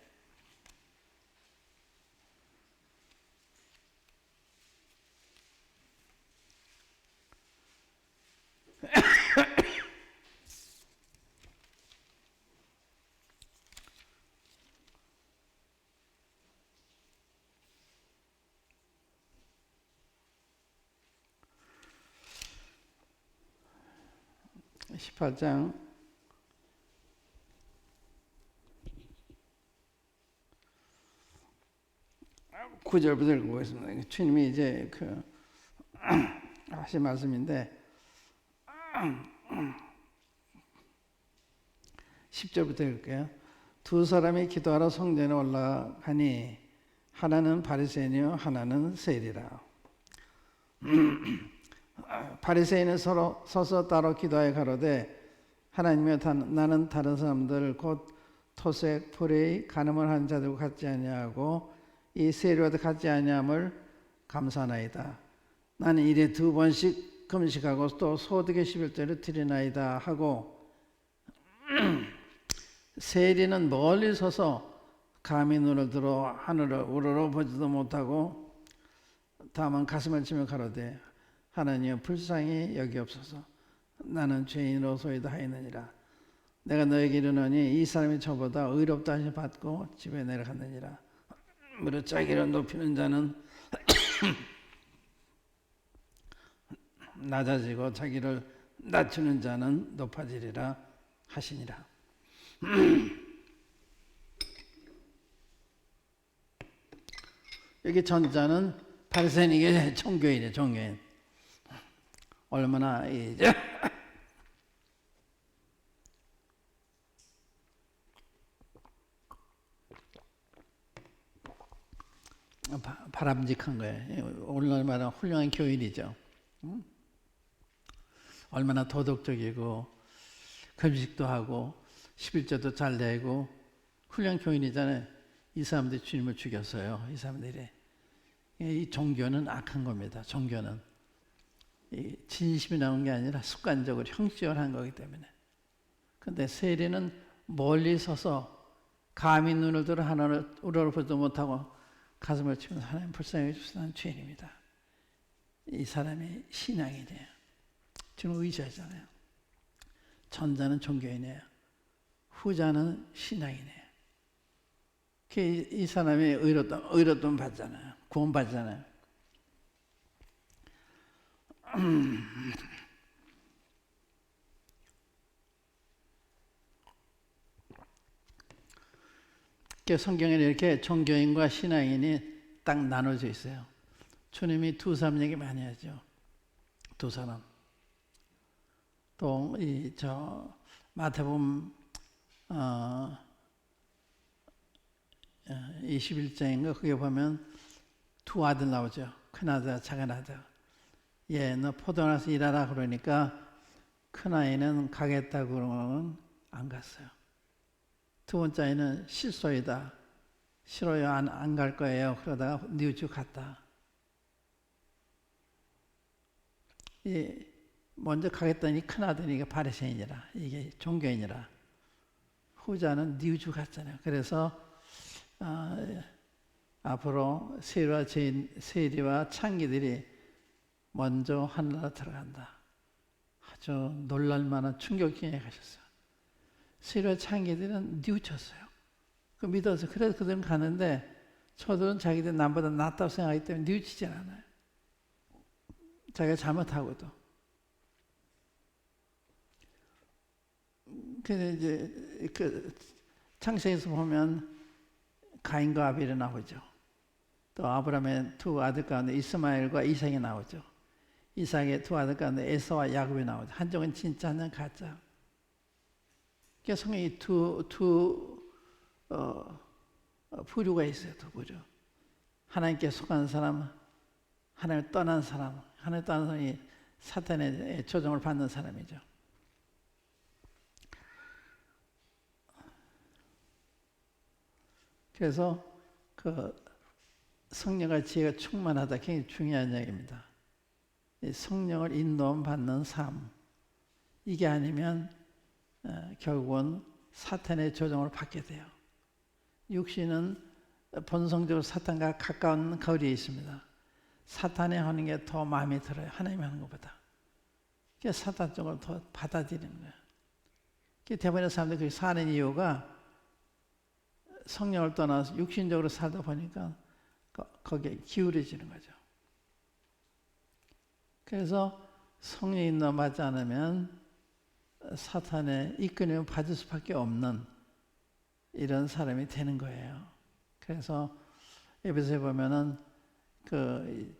(18장) 9절부터 읽어보겠습니다. 주님이 이제 하신 말씀인데 10절부터 읽을게요. 두 사람이 기도하러 성전에 올라가니 하나는 바리새인이요 하나는 세리라. 바리새인은 서서 따로 기도하여 가로되 하나님이여 나는 다른 사람들 곧 토색, 불의, 간음을 한 자들과 같지 아니하고 이 세리와도 같지 아니함을 감사하나이다. 나는 일에 2번씩 금식하고 또 소득의 11조를 드리나이다 하고 세리는 멀리 서서 감히 눈을 들어 하늘을 우러러 보지도 못하고 다만 가슴을 치며 가로되 하나님 불쌍히 여기옵소서. 나는 죄인으로소이다 하였느니라. 내가 너에게 이르노니 이 사람이 저보다 의롭다 하심을 받고 집에 내려갔느니라. 무릇 자기를 높이는 자는 낮아지고 자기를 낮추는 자는 높아지리라 하시니라. 여기 전자는 바리새인, 이게 종교인이에요. 종교인. 얼마나 이제 바람직한 거예요. 얼마나 훌륭한 교인이죠. 얼마나 도덕적이고 금식도 하고 11조도 잘 내고 훌륭한 교인이잖아요. 이 사람들이 주님을 죽였어요. 이 사람들이. 이 종교는 악한 겁니다. 종교는 진심이 나온 게 아니라 습관적으로 형식적으로 한 거기 때문에. 근데 세리는 멀리 서서 감히 눈을 들어 하나를 우러러보지도 못하고 가슴을 치면서 하나님 불쌍히 해주시는 죄인입니다. 이 사람이 신앙이네요. 지금 의지하잖아요. 전자는 종교인이에요. 후자는 신앙이네요. 이 사람이 의롭다면 받잖아요. 구원 받잖아요. 성경에 이렇게 종교인과 신앙인이 딱 나눠져 있어요. 주님이 두 사람 얘기 많이 하죠. 두 사람. 또 마태복음 21장인가 거기에 보면 두 아들 나오죠. 큰아들, 작은아들. 너 포도나서 일하라 그러니까 큰아이는 가겠다고 그러고는 안 갔어요. 두 번째 아이는 실소이다. 싫어요. 안 갈 거예요. 그러다가 뉘우치고 갔다. 먼저 가겠다니 큰아들이 바리새인이라, 이게 종교인이라. 후자는 뉘우치고 갔잖아요. 그래서 앞으로 세리와 창기들이 먼저 하늘나라 들어간다. 아주 놀랄만한 충격적인 가셨어요. 세리와 창기들은 뉘우쳤어요. 그 믿어서. 그래서 그들은 가는데 저들은 자기들 남보다 낫다고 생각하기 때문에 뉘우치지 않아요. 자기가 잘못하고도. 근데 이제 창세기에서 보면 가인과 아벨이 나오죠. 또 아브라함의 두 아들 가운데 이스마엘과 이삭이 나오죠. 이삭의 두 아들 가운데 에서와 야곱이 나오죠. 한쪽은 진짜, 한쪽은 가짜. 그러니까 성경이 두 부류가 있어요. 두 부류. 하나님께 속한 사람, 하나님을 떠난 사람. 하나님을 떠난 사람이 사탄의 조종을 받는 사람이죠. 그래서 성령과 지혜가 충만하다. 굉장히 중요한 얘기입니다. 성령을 인도함 받는 삶. 이게 아니면 결국은 사탄의 조종을 받게 돼요. 육신은 본성적으로 사탄과 가까운 거리에 있습니다. 사탄이 하는 게 더 마음에 들어요. 하나님이 하는 것보다. 그래서 사탄 쪽을 더 받아들이는 거예요. 대부분의 사람들이 그렇게 사는 이유가 성령을 떠나서 육신적으로 살다 보니까 거기에 기울어지는 거죠. 그래서 성령 인도받지 않으면 사탄의 이끌림을 받을 수밖에 없는 이런 사람이 되는 거예요. 그래서 에베소에 보면은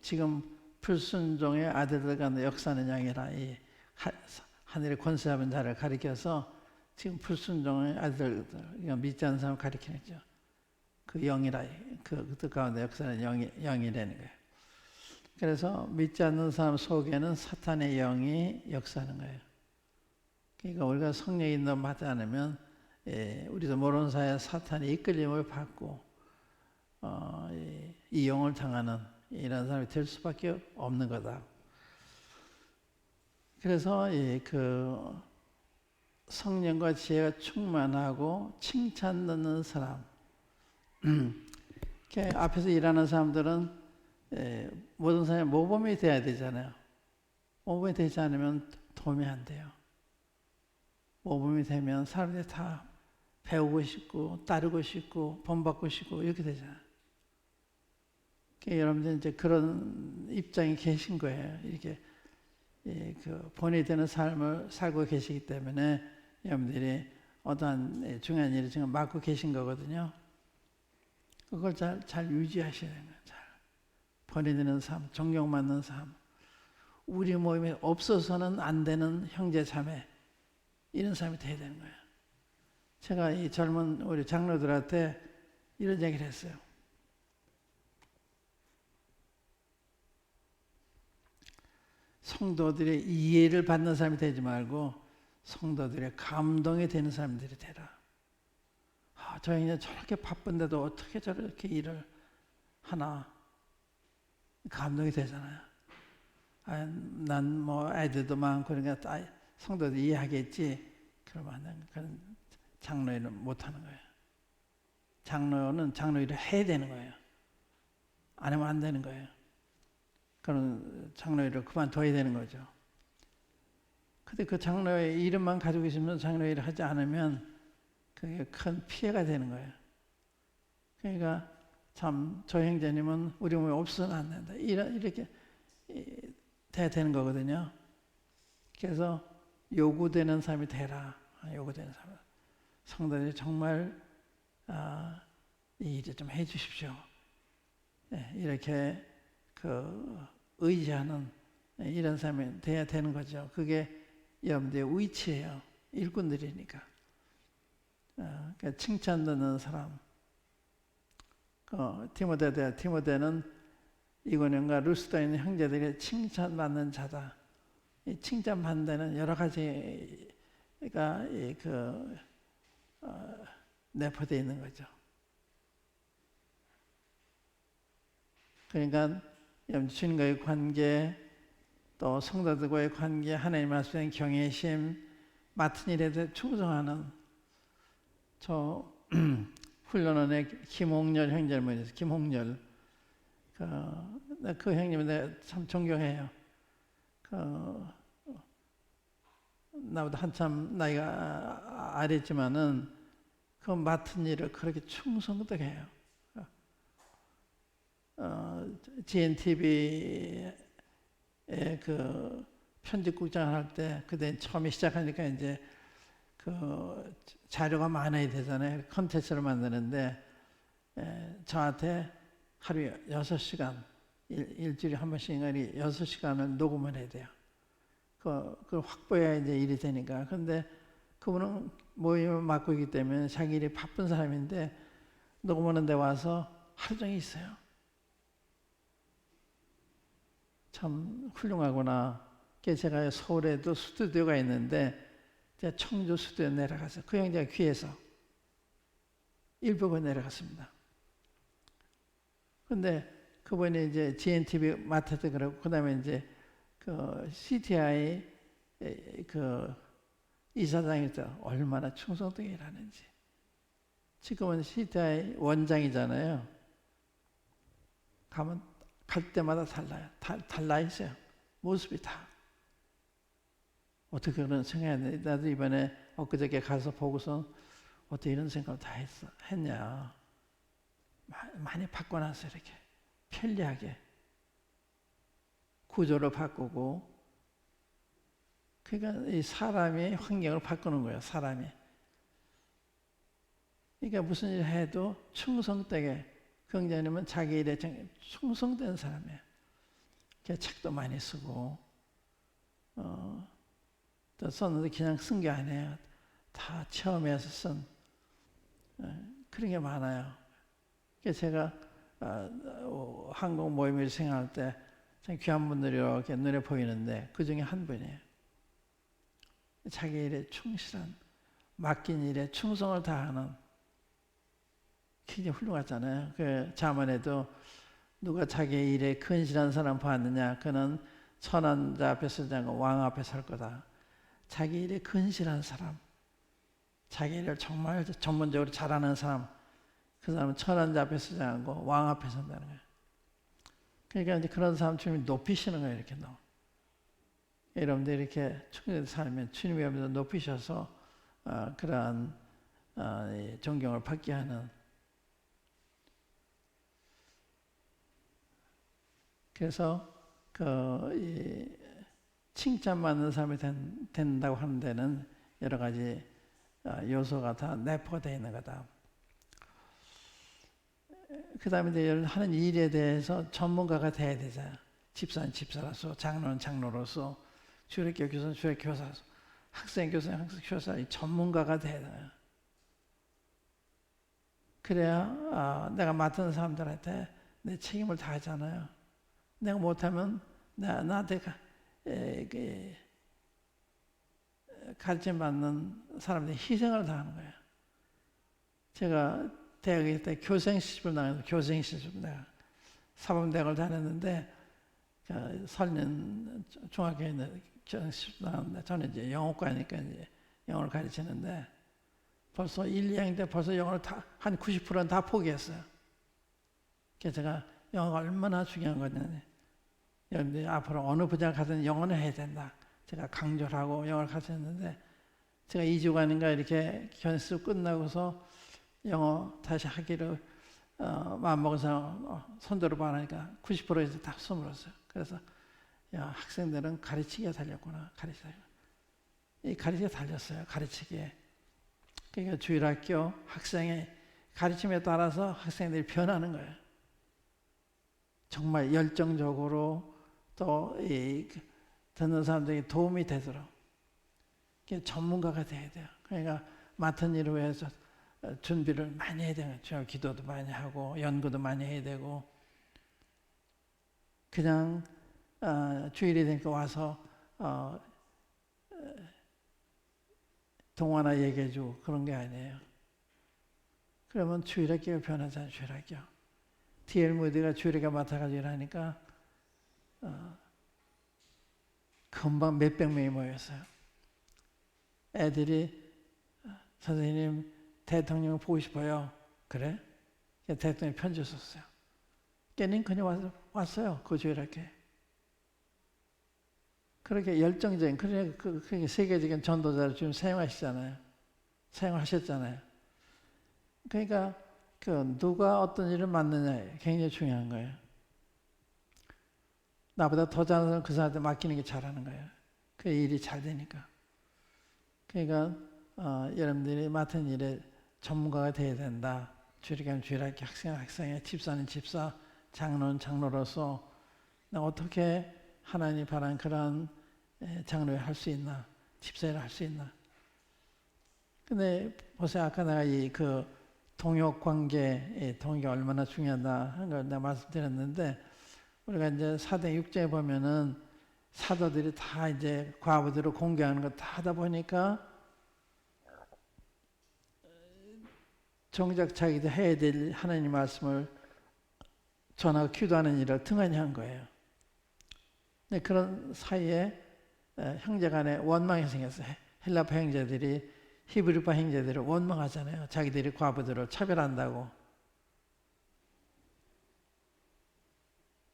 지금 불순종의 아들들 가운데 역사하는 영이라 이 하늘의 권세 잡은 자를 가리켜서 지금 불순종의 아들들, 믿지 않는 사람을 가리키는 거죠. 그 영이라, 그 가운데 역사하는 영이라는 거예요. 그래서 믿지 않는 사람 속에는 사탄의 영이 역사하는 거예요. 그러니까 우리가 성령 인도 받지 않으면 우리도 모르는 사이에 사탄의 이끌림을 받고 이용을 당하는 이런 사람이 될 수밖에 없는 거다. 그래서 성령과 지혜가 충만하고 칭찬 듣는 사람. 앞에서 일하는 사람들은 모든 사람이 모범이 돼야 되잖아요. 모범이 되지 않으면 도움이 안 돼요. 모범이 되면 사람들이 다 배우고 싶고 따르고 싶고 본받고 싶고 이렇게 되잖아요. 여러분들 이제 그런 입장에 계신 거예요. 이렇게 본이 되는 삶을 살고 계시기 때문에 여러분들이 어떠한 중요한 일을 지금 맡고 계신 거거든요. 그걸 잘 유지하셔야 되는 거예요. 번해지는 삶, 존경받는 삶, 우리 모임에 없어서는 안 되는 형제 자매, 이런 삶이 돼야 되는 거예요. 제가 이 젊은 우리 장로들한테 이런 얘기를 했어요. 성도들의 이해를 받는 사람이 되지 말고 성도들의 감동이 되는 사람들이 되라. 저 형님 저렇게 바쁜데도 어떻게 저렇게 일을 하나. 감동이 되잖아요. 난 뭐 애들도 많고 그러니까 성도들 이해하겠지. 그러면 그런 장로 일은 못하는 거예요. 장로는 장로 일을 해야 되는 거예요. 안 하면 안 되는 거예요. 그런 장로 일을 그만둬야 되는 거죠. 근데 그 장로의 이름만 가지고 있으면 장로 일을 하지 않으면 그게 큰 피해가 되는 거예요. 그러니까 참 저 형제님은 우리 몸에 없어서는 안 된다. 이렇게 돼야 되는 거거든요. 그래서 요구되는 삶이 되라. 요구되는 삶. 성도들이 정말 이 일을 좀 해주십시오. 이렇게 의지하는 이런 삶이 돼야 되는 거죠. 그게 여러분들의 위치예요. 일꾼들이니까. 그러니까 칭찬 듣는 사람. 디모데는 이고님과 루스도에 있는 형제들이 칭찬받는 자다. 이 칭찬받는 데는 여러 가지가 내포되어 있는 거죠. 그러니까 주님과의 관계, 또 성도들과의 관계, 하나님 말씀에 경외심, 맡은 일에 대해 충성하는 저 훈련원의 김홍렬 형제를 모셨어요. 김홍렬. 그 형님은 내가 참 존경해요. 나보다 한참 나이가 아랬지만은 그 맡은 일을 그렇게 충성되게 해요. GNTV에 그 편집국장 할 때 그때 처음에 시작하니까 이제 그 자료가 많아야 되잖아요. 컨텐츠를 만드는데 저한테 하루에 6시간, 일주일에 한 번씩 6시간을 녹음을 해야 돼요. 그걸 확보해야 이제 일이 되니까. 그런데 그분은 모임을 맡고 있기 때문에 자기 일이 바쁜 사람인데 녹음하는 데 와서 하루 종일 있어요. 참 훌륭하구나. 제가 서울에도 스튜디오가 있는데 제가 청주 스튜디오에 내려가서 그 형제가 귀해서 일부러 내려갔습니다. 근데 그분이 이제 GNTV 맡아서 그러고 그다음에 이제 그 CTI 그 이사장일 때 얼마나 충성되게 일하는지. 지금은 CTI 원장이잖아요. 가면 갈 때마다 달라요. 달라 있어요. 모습이 다. 어떻게 그런 생각했는데 나도 이번에 엊그저께 가서 보고서 어떻게 이런 생각을 다 했냐. 많이 바꿔놨어요. 이렇게 편리하게 구조를 바꾸고. 그러니까 이 사람이 환경을 바꾸는 거예요. 사람이. 그러니까 무슨 일을 해도 충성되게. 경자님은 자기 일에 충성된 사람이에요. 책도 많이 쓰고 또 썼는데 그냥 쓴 게 아니에요. 다 체험해서 쓴 그런 게 많아요. 그래서 제가 한국 모임을 생각할 때 참 귀한 분들이 이렇게 눈에 보이는데 그 중에 한 분이에요. 자기 일에 충실한, 맡긴 일에 충성을 다하는 굉장히 훌륭하잖아요. 그 자문에도 누가 자기 일에 근실한 사람 봤느냐? 그는 천한 자 앞에 서지 않고 왕 앞에 설 거다. 자기 일에 근실한 사람, 자기 일을 정말 전문적으로 잘하는 사람, 그 사람은 천한 자 앞에 서지 않고 왕 앞에 선다는 거예요. 그러니까 이제 그런 사람 주님이 높이시는 거예요. 이렇게 여러분들 이렇게 충실히 살면 주님이 여러분들 높이셔서 그러한 존경을 받게 하는. 그래서 칭찬받는 사람이 된다고 하는 데는 여러 가지 요소가 다 내포되어 있는 거다. 그 다음에 이제 하는 일에 대해서 전문가가 돼야 되잖아요. 집사는 집사로서, 장로는 장로로서, 주일학교 교사는 주일학교 교사로서, 학생 교사는 학생 교사, 전문가가 돼야 돼요. 그래야 내가 맡은 사람들한테 내 책임을 다하잖아요. 내가 못하면 나한테 가르침 받는 사람들이 희생을 당하는 거예요. 제가 대학에 있을 때 교생 시집을 나가서 교생 시집 내가 사범대학을 다녔는데 설년 중학교에 있는 교생 시집 나갔는데 저는 이제 영어과니까 이제 영어를 가르치는데 벌써 1, 2학년 때 벌써 영어를 한 90%는 다 포기했어요. 그래서 제가 영어가 얼마나 중요한 거냐면 여러분들이 앞으로 어느 분야 가든 영어는 해야 된다. 제가 강조를 하고 영어를 가르쳤는데 제가 2주간인가 이렇게 견습 끝나고서 영어 다시 하기를 마음먹어서 손들어 봐하니까 90%에서 다 써물었어요. 그래서 야, 학생들은 가르치기에 달렸구나. 가르치기에 달렸어요. 가르치기에. 그러니까 주일학교 학생의 가르침에 따라서 학생들이 변하는 거예요. 정말 열정적으로 또 듣는 사람들에게 도움이 되도록 전문가가 돼야 돼요. 그러니까 맡은 일을 위해서 준비를 많이 해야 되죠. 기도도 많이 하고 연구도 많이 해야 되고 그냥 주일이 되니까 와서 동화나 얘기해주고 그런 게 아니에요. 그러면 주일학교가 변하잖아요. 주일학교. D.L. 무디가 주일학교 맡아가지고 일하니까 금방 몇백 명이 모였어요. 애들이 선생님 대통령 보고 싶어요. 그래? 대통령 편지 썼어요. 걔는 그냥 왔어요. 그 주일학교에. 그렇게 열정적인, 그렇게 세계적인 전도자를 지금 사용하시잖아요. 사용하셨잖아요. 그러니까 누가 어떤 일을 맡느냐 굉장히 중요한 거예요. 나보다 더 잘하는 사람 그 사람한테 맡기는 게 잘하는 거예요. 그 일이 잘 되니까. 그러니까 여러분들이 맡은 일에 전문가가 돼야 된다. 주일학교는 주일학교, 학생은 학생의, 집사는 집사, 장로는 장로로서 나 어떻게 하나님이 바라는 그런 장로를 할 수 있나, 집사를 할 수 있나. 근데 보세요, 아까 내가 동역 관계, 동역이 얼마나 중요하다 하는 걸 내가 말씀드렸는데, 우리가 이제 사도행 6장에 보면은 사도들이 다 이제 과부들을 공개하는 거 다 하다 보니까 정작 자기도 해야 될 하나님 말씀을 전하고 기도하는 일을 등한히 한 거예요. 근데 그런 사이에 형제 간에 원망이 생겼어요. 헬라파 형제들이 히브리파 형제들을 원망하잖아요. 자기들이 과부들을 차별한다고.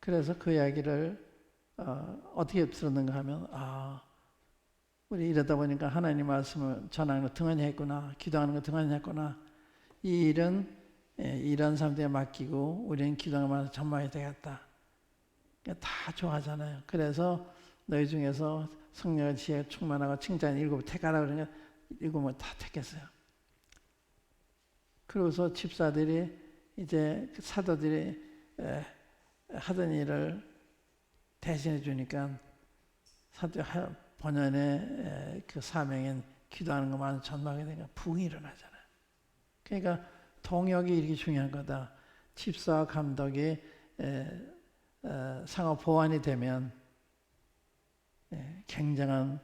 그래서 그 이야기를 어떻게 들었는가 하면 우리 이러다 보니까 하나님 말씀을 전하는 거 등한히 했구나. 기도하는 거 등한히 했구나. 이 일은 이런 사람들에 맡기고 우리는 기도하는 것만 전망이 되겠다. 다 좋아하잖아요. 그래서 너희 중에서 성령의 지혜가 충만하고 칭찬 7 택하라 그러니까 7을 다 택했어요. 그러고서 집사들이 이제 사도들이 하던 일을 대신해 주니까 사도 본연의 그 사명인 기도하는 것만 전망이 되니까 부흥이 일어나잖아요. 그러니까 동역이 이렇게 중요한 거다. 집사와 감독이 상호 보완이 되면 굉장한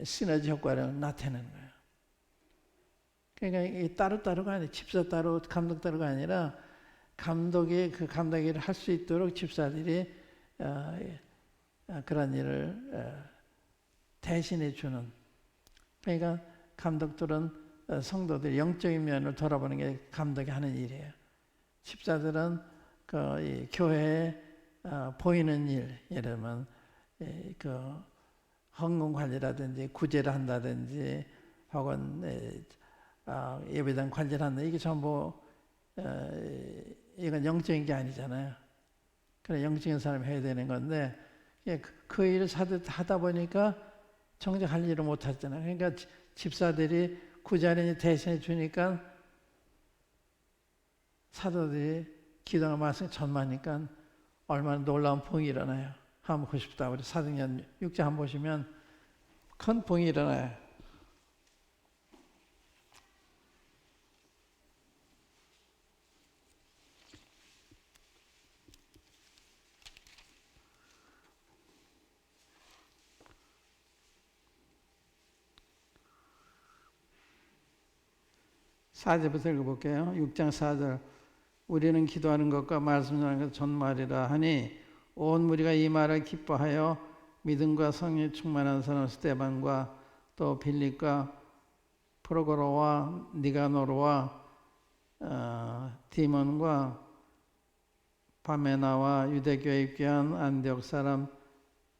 시너지 효과를 나타내는 거예요. 그러니까 이게 따로따로가 아니라 집사 따로 감독 따로가 아니라 감독이 그 감독 일을 할 수 있도록 집사들이 그런 일을 대신해 주는. 그러니까 감독들은 성도들 영적인 면을 돌아보는 게 감독이 하는 일이에요. 집사들은 이 교회에 보이는 일, 예를 들면 헌금 관리라든지 구제를 한다든지 혹은 예배당 관리를 한다. 이게 전부 이건 영적인 게 아니잖아요. 그래 영적인 사람이 해야 되는 건데 그 일을 하다 보니까 정작 할 일을 못 하잖아요. 그러니까 집사들이 구제하는 일 대신해 주니까 사도들이 기도가 말씀이 전마니까 얼마나 놀라운 봉이 일어나요. 한번 보고 싶다. 우리 사도행전 6장 한번 보시면 큰 봉이 일어나요. 사절부터 읽어볼게요. 6장 4절. 우리는 기도하는 것과 말씀 전하는 것 전말이라 하니 온 무리가 이 말을 기뻐하여 믿음과 성령에 충만한 사람 스데반과 또 빌립과 프로고로와 니가노르와 디몬과 바메나와 유대교에 입교한 안디옥 사람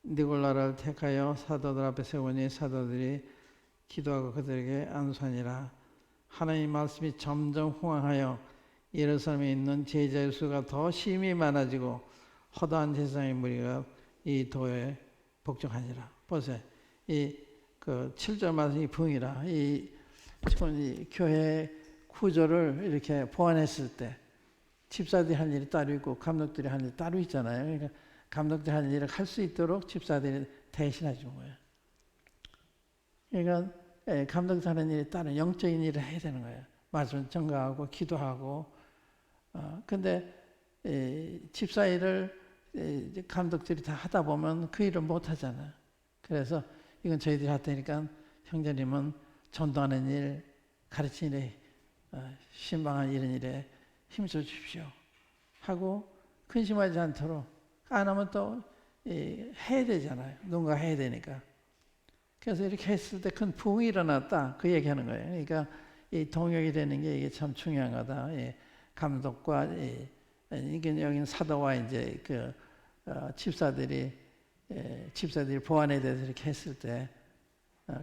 니골라를 택하여 사도들 앞에 세우니 사도들이 기도하고 그들에게 안수하니라. 하나님 말씀이 점점 흥황하여 예루살렘에 있는 제자의 수가 더 심히 많아지고 허다한 세상의 무리가 이 도에 복종하니라. 보세요. 그 7절 말씀이 부흥이라. 이 교회 구조를 이렇게 보완했을 때 집사들이 할 일이 따로 있고 감독들이 할 일이 따로 있잖아요. 그러니까 감독들이 할 일을 할 수 있도록 집사들이 대신해 준 거예요. 그러니까 감독들 하는 일이 다른 영적인 일을 해야 되는 거예요. 말씀 전가하고 기도하고. 근데 집사 일을 감독들이 다 하다 보면 그 일을 못 하잖아요. 그래서 이건 저희들이 할 테니까 형제님은 전도하는 일, 가르치는 일, 신방한 이런 일에 힘써 주십시오 하고 근심하지 않도록. 안 하면 또 해야 되잖아요. 누군가 해야 되니까. 그래서 이렇게 했을 때 큰 부흥이 일어났다. 그 얘기하는 거예요. 그러니까 이 동역이 되는 게 이게 참 중요한 거다. 감독과 이게 여기는 사도와 이제 그 집사들이 보안에 대해서 이렇게 했을 때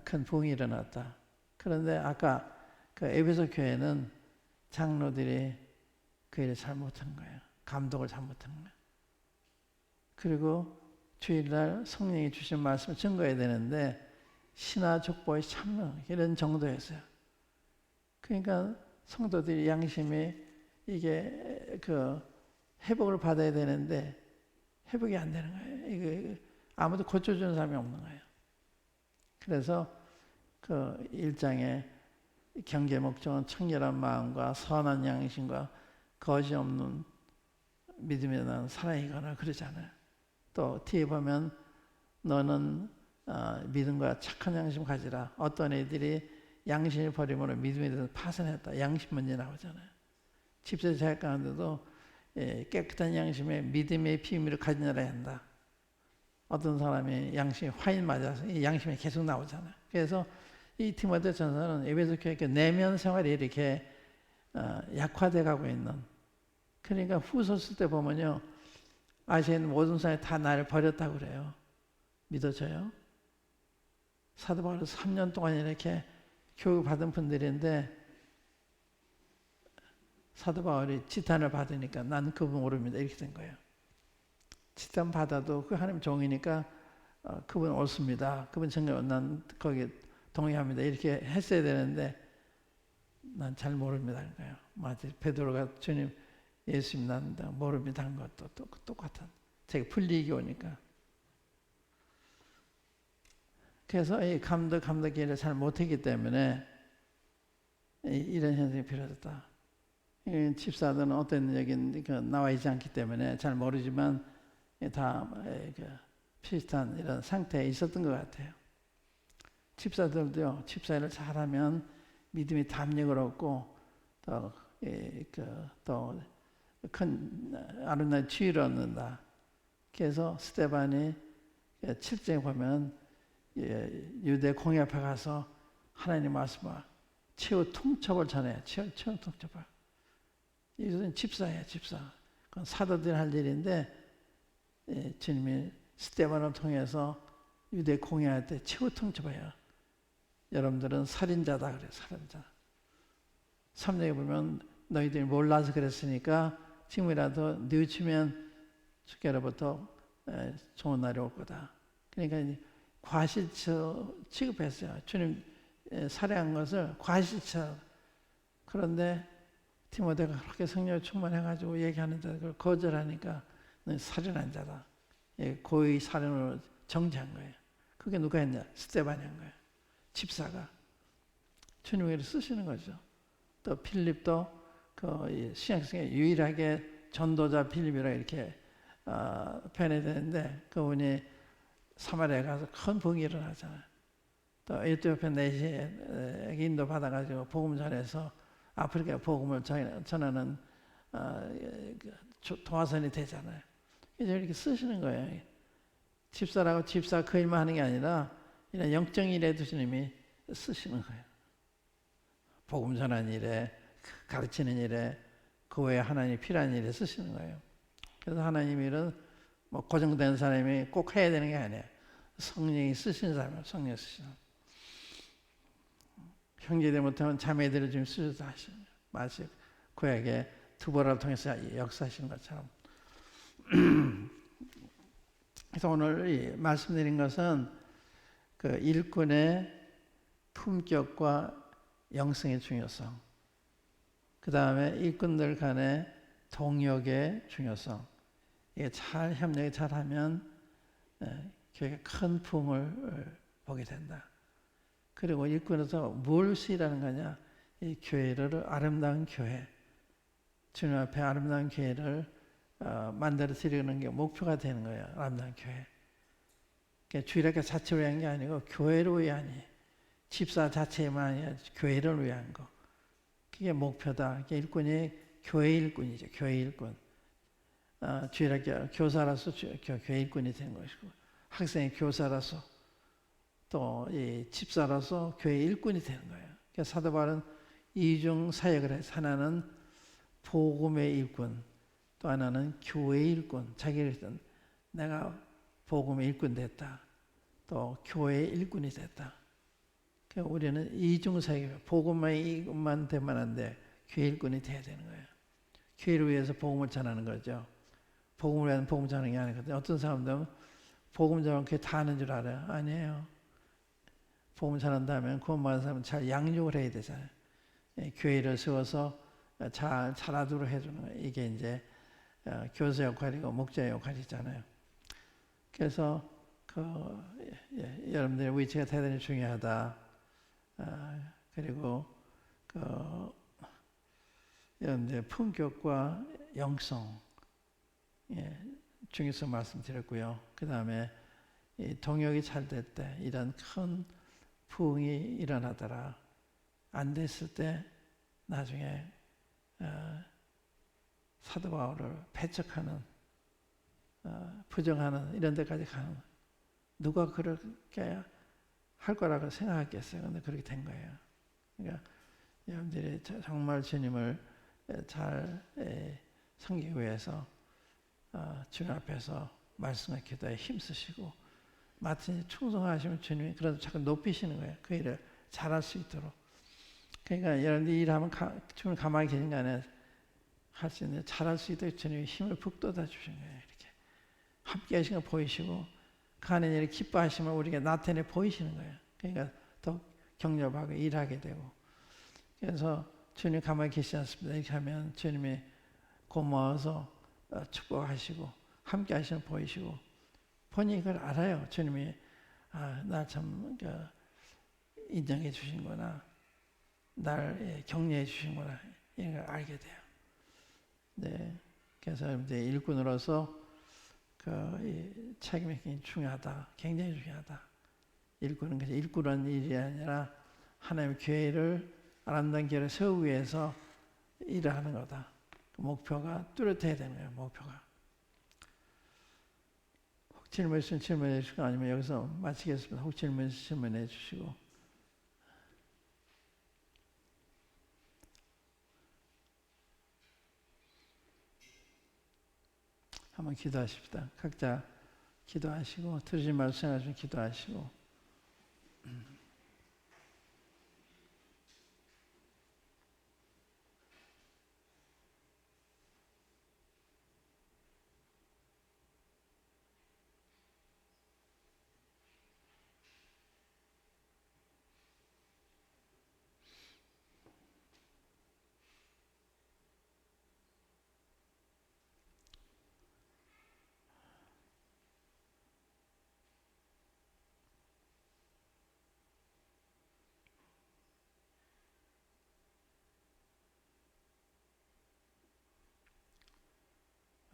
큰 부흥이 일어났다. 그런데 아까 그 에베소 교회는 장로들이 그 일을 잘 못한 거예요. 감독을 잘 못한 거예요. 그리고 주일날 성령이 주신 말씀을 증거해야 되는데 신화 족보의 참명 이런 정도였어요. 그러니까 성도들이 양심이 이게 그 회복을 받아야 되는데 회복이 안 되는 거예요. 이거 아무도 고쳐주는 사람이 없는 거예요. 그래서 그 1장에 경계 목적은 청결한 마음과 선한 양심과 거짓 없는 믿음에 대한 사랑이거나 그러잖아요. 또 뒤에 보면 너는 믿음과 착한 양심 가지라. 어떤 애들이 양심을 버림으로 믿음에 대해서 파산했다. 양심 문제 나오잖아요. 집사 자격 가운데도 깨끗한 양심에 믿음의 비밀을 가지느라 한다. 어떤 사람이 양심이 화인 맞아서 이 양심이 계속 나오잖아요. 그래서 이 디모데 전서는 에베소 교회 내면 생활이 이렇게 약화돼 가고 있는. 그러니까 후서 쓸 때 보면요. 아시아 있는 모든 사람이 다 나를 버렸다고 그래요. 믿어져요? 사도 바울은 3년 동안 이렇게 교육을 받은 분들인데 사도 바울이 지탄을 받으니까 난 그분 모릅니다. 이렇게 된 거예요. 지탄 받아도 그 하나님 종이니까 그분 옳습니다. 그분 정말 난 거기에 동의합니다. 이렇게 했어야 되는데 난 잘 모릅니다. 그러니까요. 마치 베드로가 주님 예수님 난 모릅니다 한 것도 똑같은. 제가 불리기 오니까. 그래서 이 감독 일을 잘 못했기 때문에 이런 현상이 벌어졌다. 집사들은 어떤 여기 나와 있지 않기 때문에 잘 모르지만 다 비슷한 이런 상태에 있었던 것 같아요. 집사들도요, 집사 일을 잘하면 믿음이 담력을 얻고 또 큰 아름다운 지위를 얻는다. 그래서 스데반이 7장에 보면 유대 공회 앞에 가서 하나님 말씀을 최후 통첩을 전해요. 최후 통첩을. 이것은 집사예요, 집사. 그건 사도들이 할 일인데 주님이 스데반을 통해서 유대 공회할 때 최후 통첩해요. 여러분들은 살인자다 그래요, 살인자. 3장에 보면 너희들이 몰라서 그랬으니까 지금이라도 뉘우치면 주께로부터 좋은 날이 올 거다. 그러니까 과실처 취급했어요. 주님 살해한 것을 과실처. 그런데 디모데가 그렇게 성령을 충만해가지고 얘기하는데 그걸 거절하니까 너 살인한 자다. 예, 고의 살인으로 정죄한 거예요. 그게 누가 했냐? 스데반이 한 거예요. 집사가. 주님이 쓰시는 거죠. 또 필립도 그 신약성에 유일하게 전도자 필립이라 이렇게 변해되는데 그분이 사마리아에 가서 큰 복이 일어나잖아요. 또 에티오피아 내시에 인도 받아가지고 복음 전해서 아프리카 복음을 전하는 도화선이 되잖아요. 그래서 이렇게 쓰시는 거예요. 집사라고 집사 그 일만 하는 게 아니라 이런 영적 일에도 주님이 쓰시는 거예요. 복음 전하는 일에, 가르치는 일에, 그 외에 하나님이 필요한 일에 쓰시는 거예요. 그래서 하나님 일은 뭐 고정된 사람이 꼭 해야 되는 게 아니에요. 성령이 쓰신 사람이에요. 성령 쓰시는 사람. 형제들 못하면 자매들을 좀 쓰셔서 하시는 거예요. 마치 구약의 두보라를 통해서 역사하시는 것처럼. 그래서 오늘 말씀드린 것은 그 일꾼의 품격과 영성의 중요성, 그 다음에 일꾼들 간의 동역의 중요성, 이게 잘 협력이 잘하면 교회가 큰 부흥을 보게 된다. 그리고 일꾼에서 뭘 수일하는 거냐? 이 교회를 아름다운 교회, 주님 앞에 아름다운 교회를 만들어 드리는 게 목표가 되는 거예요. 아름다운 교회. 그러니까 주일학교 자체를 위한 게 아니고 교회를 위한 집사 자체만 아니라 교회를 위한 거. 그게 목표다. 그러니까 일꾼이 교회 일꾼이죠. 교회 일꾼. 주일학교 교사라서 교회 일꾼이 되는 것이고, 학생이 교사라서 또 이 집사라서 교회 일꾼이 되는 거예요. 그러니까 사도 바울은 이중 사역을 해서 하나는 복음의 일꾼, 또 하나는 교회 일꾼. 자기를 내가 복음의 일꾼 됐다. 또 교회 일꾼이 됐다. 그러니까 우리는 이중 사역이에요. 복음만 되면 안 돼. 교회 일꾼이 돼야 되는 거예요. 교회를 위해서 복음을 전하는 거죠. 복음을 위해서 복음 전하는 게 아니거든요. 어떤 사람들은 복음 전하는 게 다 하는 줄 알아요. 아니에요. 복음 전한다면 구원받은 사람은 잘 양육을 해야 되잖아요. 교회를 세워서 잘 알아두도록 해주는 거예요. 이게 이제 교사 역할이고 목자 역할이잖아요. 그래서 여러분들의 위치가 대단히 중요하다. 그리고 여러분들의 품격과 영성 중요성 말씀드렸고요. 그 다음에 동역이 잘 될 때 이런 큰 부흥이 일어나더라. 안 됐을 때 나중에 사도 바울을 배척하는, 부정하는 이런 데까지 가는, 누가 그렇게 할 거라고 생각했겠어요. 근데 그렇게 된 거예요. 그러니까 여러분들이 정말 주님을 잘 섬기기 위해서 주님 앞에서 말씀을 기도에 힘쓰시고 마치 충성하시면 주님이 그래도 자꾸 높이시는 거예요. 그 일을 잘할 수 있도록. 그러니까 여러분들이 일하면 주님 가만히 계신 게 아니라 할 수 있는데 잘할 수 있도록 주님이 힘을 북돋아 주신 거예요. 이렇게 함께 하시는 거 보이시고 가는 일을 기뻐하시면 우리가 나타내 보이시는 거예요. 그러니까 더 격려하고 일하게 되고. 그래서 주님 가만히 계시지 않습니다. 이렇게 하면 주님이 고마워서 축복하시고 함께 하시면 보이시고 본인이 그걸 알아요. 주님이 나 참 인정해 주신구나, 날 격려해 주신구나, 이런 걸 알게 돼요. 네, 그래서 여러분들 일꾼으로서 이 책임이 굉장히 중요하다, 굉장히 중요하다. 일꾼은 그냥 일꾼한 일이 아니라 하나님의 교회를 아름다운 교회를 세우기 위해서 일을 하는 거다. 그 목표가 뚜렷해야 되는 거예요. 목표가. 질문 있으면 질문해 주시고 아니면 여기서 마치겠습니다. 혹 질문 있으면 질문해 주시고. 한번 기도하십시다. 각자 기도하시고 들으신 말씀 생각하시면 기도하시고.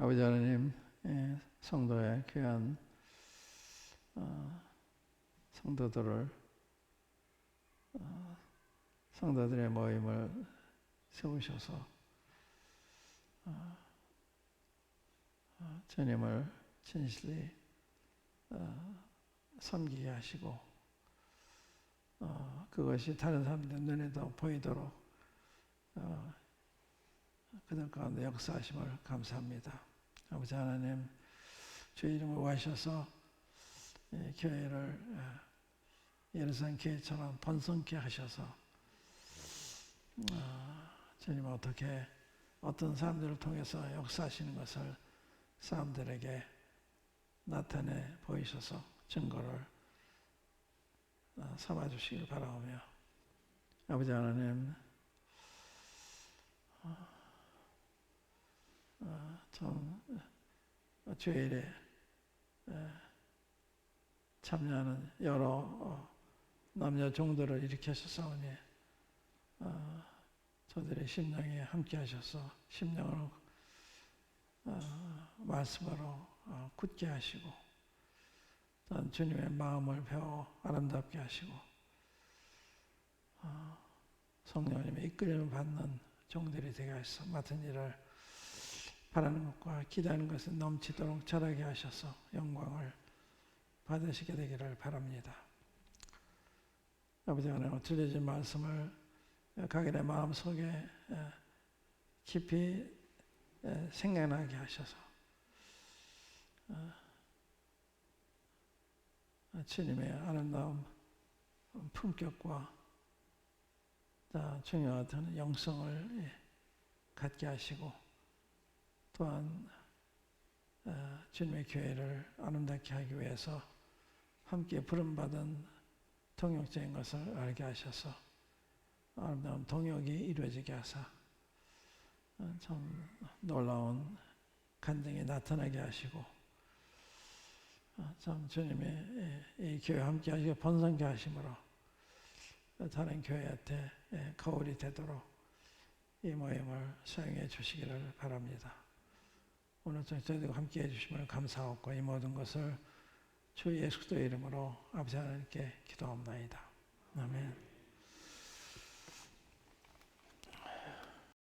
아버지 하나님, 성도의 귀한 성도들의 모임을 세우셔서 주님을 진실히 섬기게 하시고 그것이 다른 사람들 눈에도 보이도록 그들 가운데 역사하심을 감사합니다. 아버지 하나님, 주의 이름을 구하셔서 교회를 예루살렘 교회처럼 번성케 하셔서 주님 어떻게 어떤 사람들을 통해서 역사하시는 것을 사람들에게 나타내 보이셔서 증거를 삼아주시길 바라오며, 아버지 하나님, 참 주일에 참여하는 여러 남녀 종들을 일으키셨사오니 저들의 심령에 함께 하셔서 심령을 말씀으로 굳게 하시고 또한 주님의 마음을 배워 아름답게 하시고 성령님의 이끌림을 받는 종들이 되게 하셔서 맡은 일을 바라는 것과 기대하는 것을 넘치도록 자라게 하셔서 영광을 받으시게 되기를 바랍니다. 아버지 하나님, 들려진 말씀을 각인의 마음속에 깊이 생각나게 하셔서 주님의 아름다운 품격과 중요한 영성을 갖게 하시고 또한 주님의 교회를 아름답게 하기 위해서 함께 부름받은 동역자인 것을 알게 하셔서 아름다운 동역이 이루어지게 하사 참 놀라운 간증이 나타나게 하시고 참 주님의 이 교회 함께 하시고 번성케 하심으로 다른 교회한테 거울이 되도록 이 모임을 사용해 주시기를 바랍니다. 오늘 저희들과 함께 해주심을 감사하고 이 모든 것을 주 예수 그리스도의 이름으로 아버지 하나님께 기도합니다. 아멘.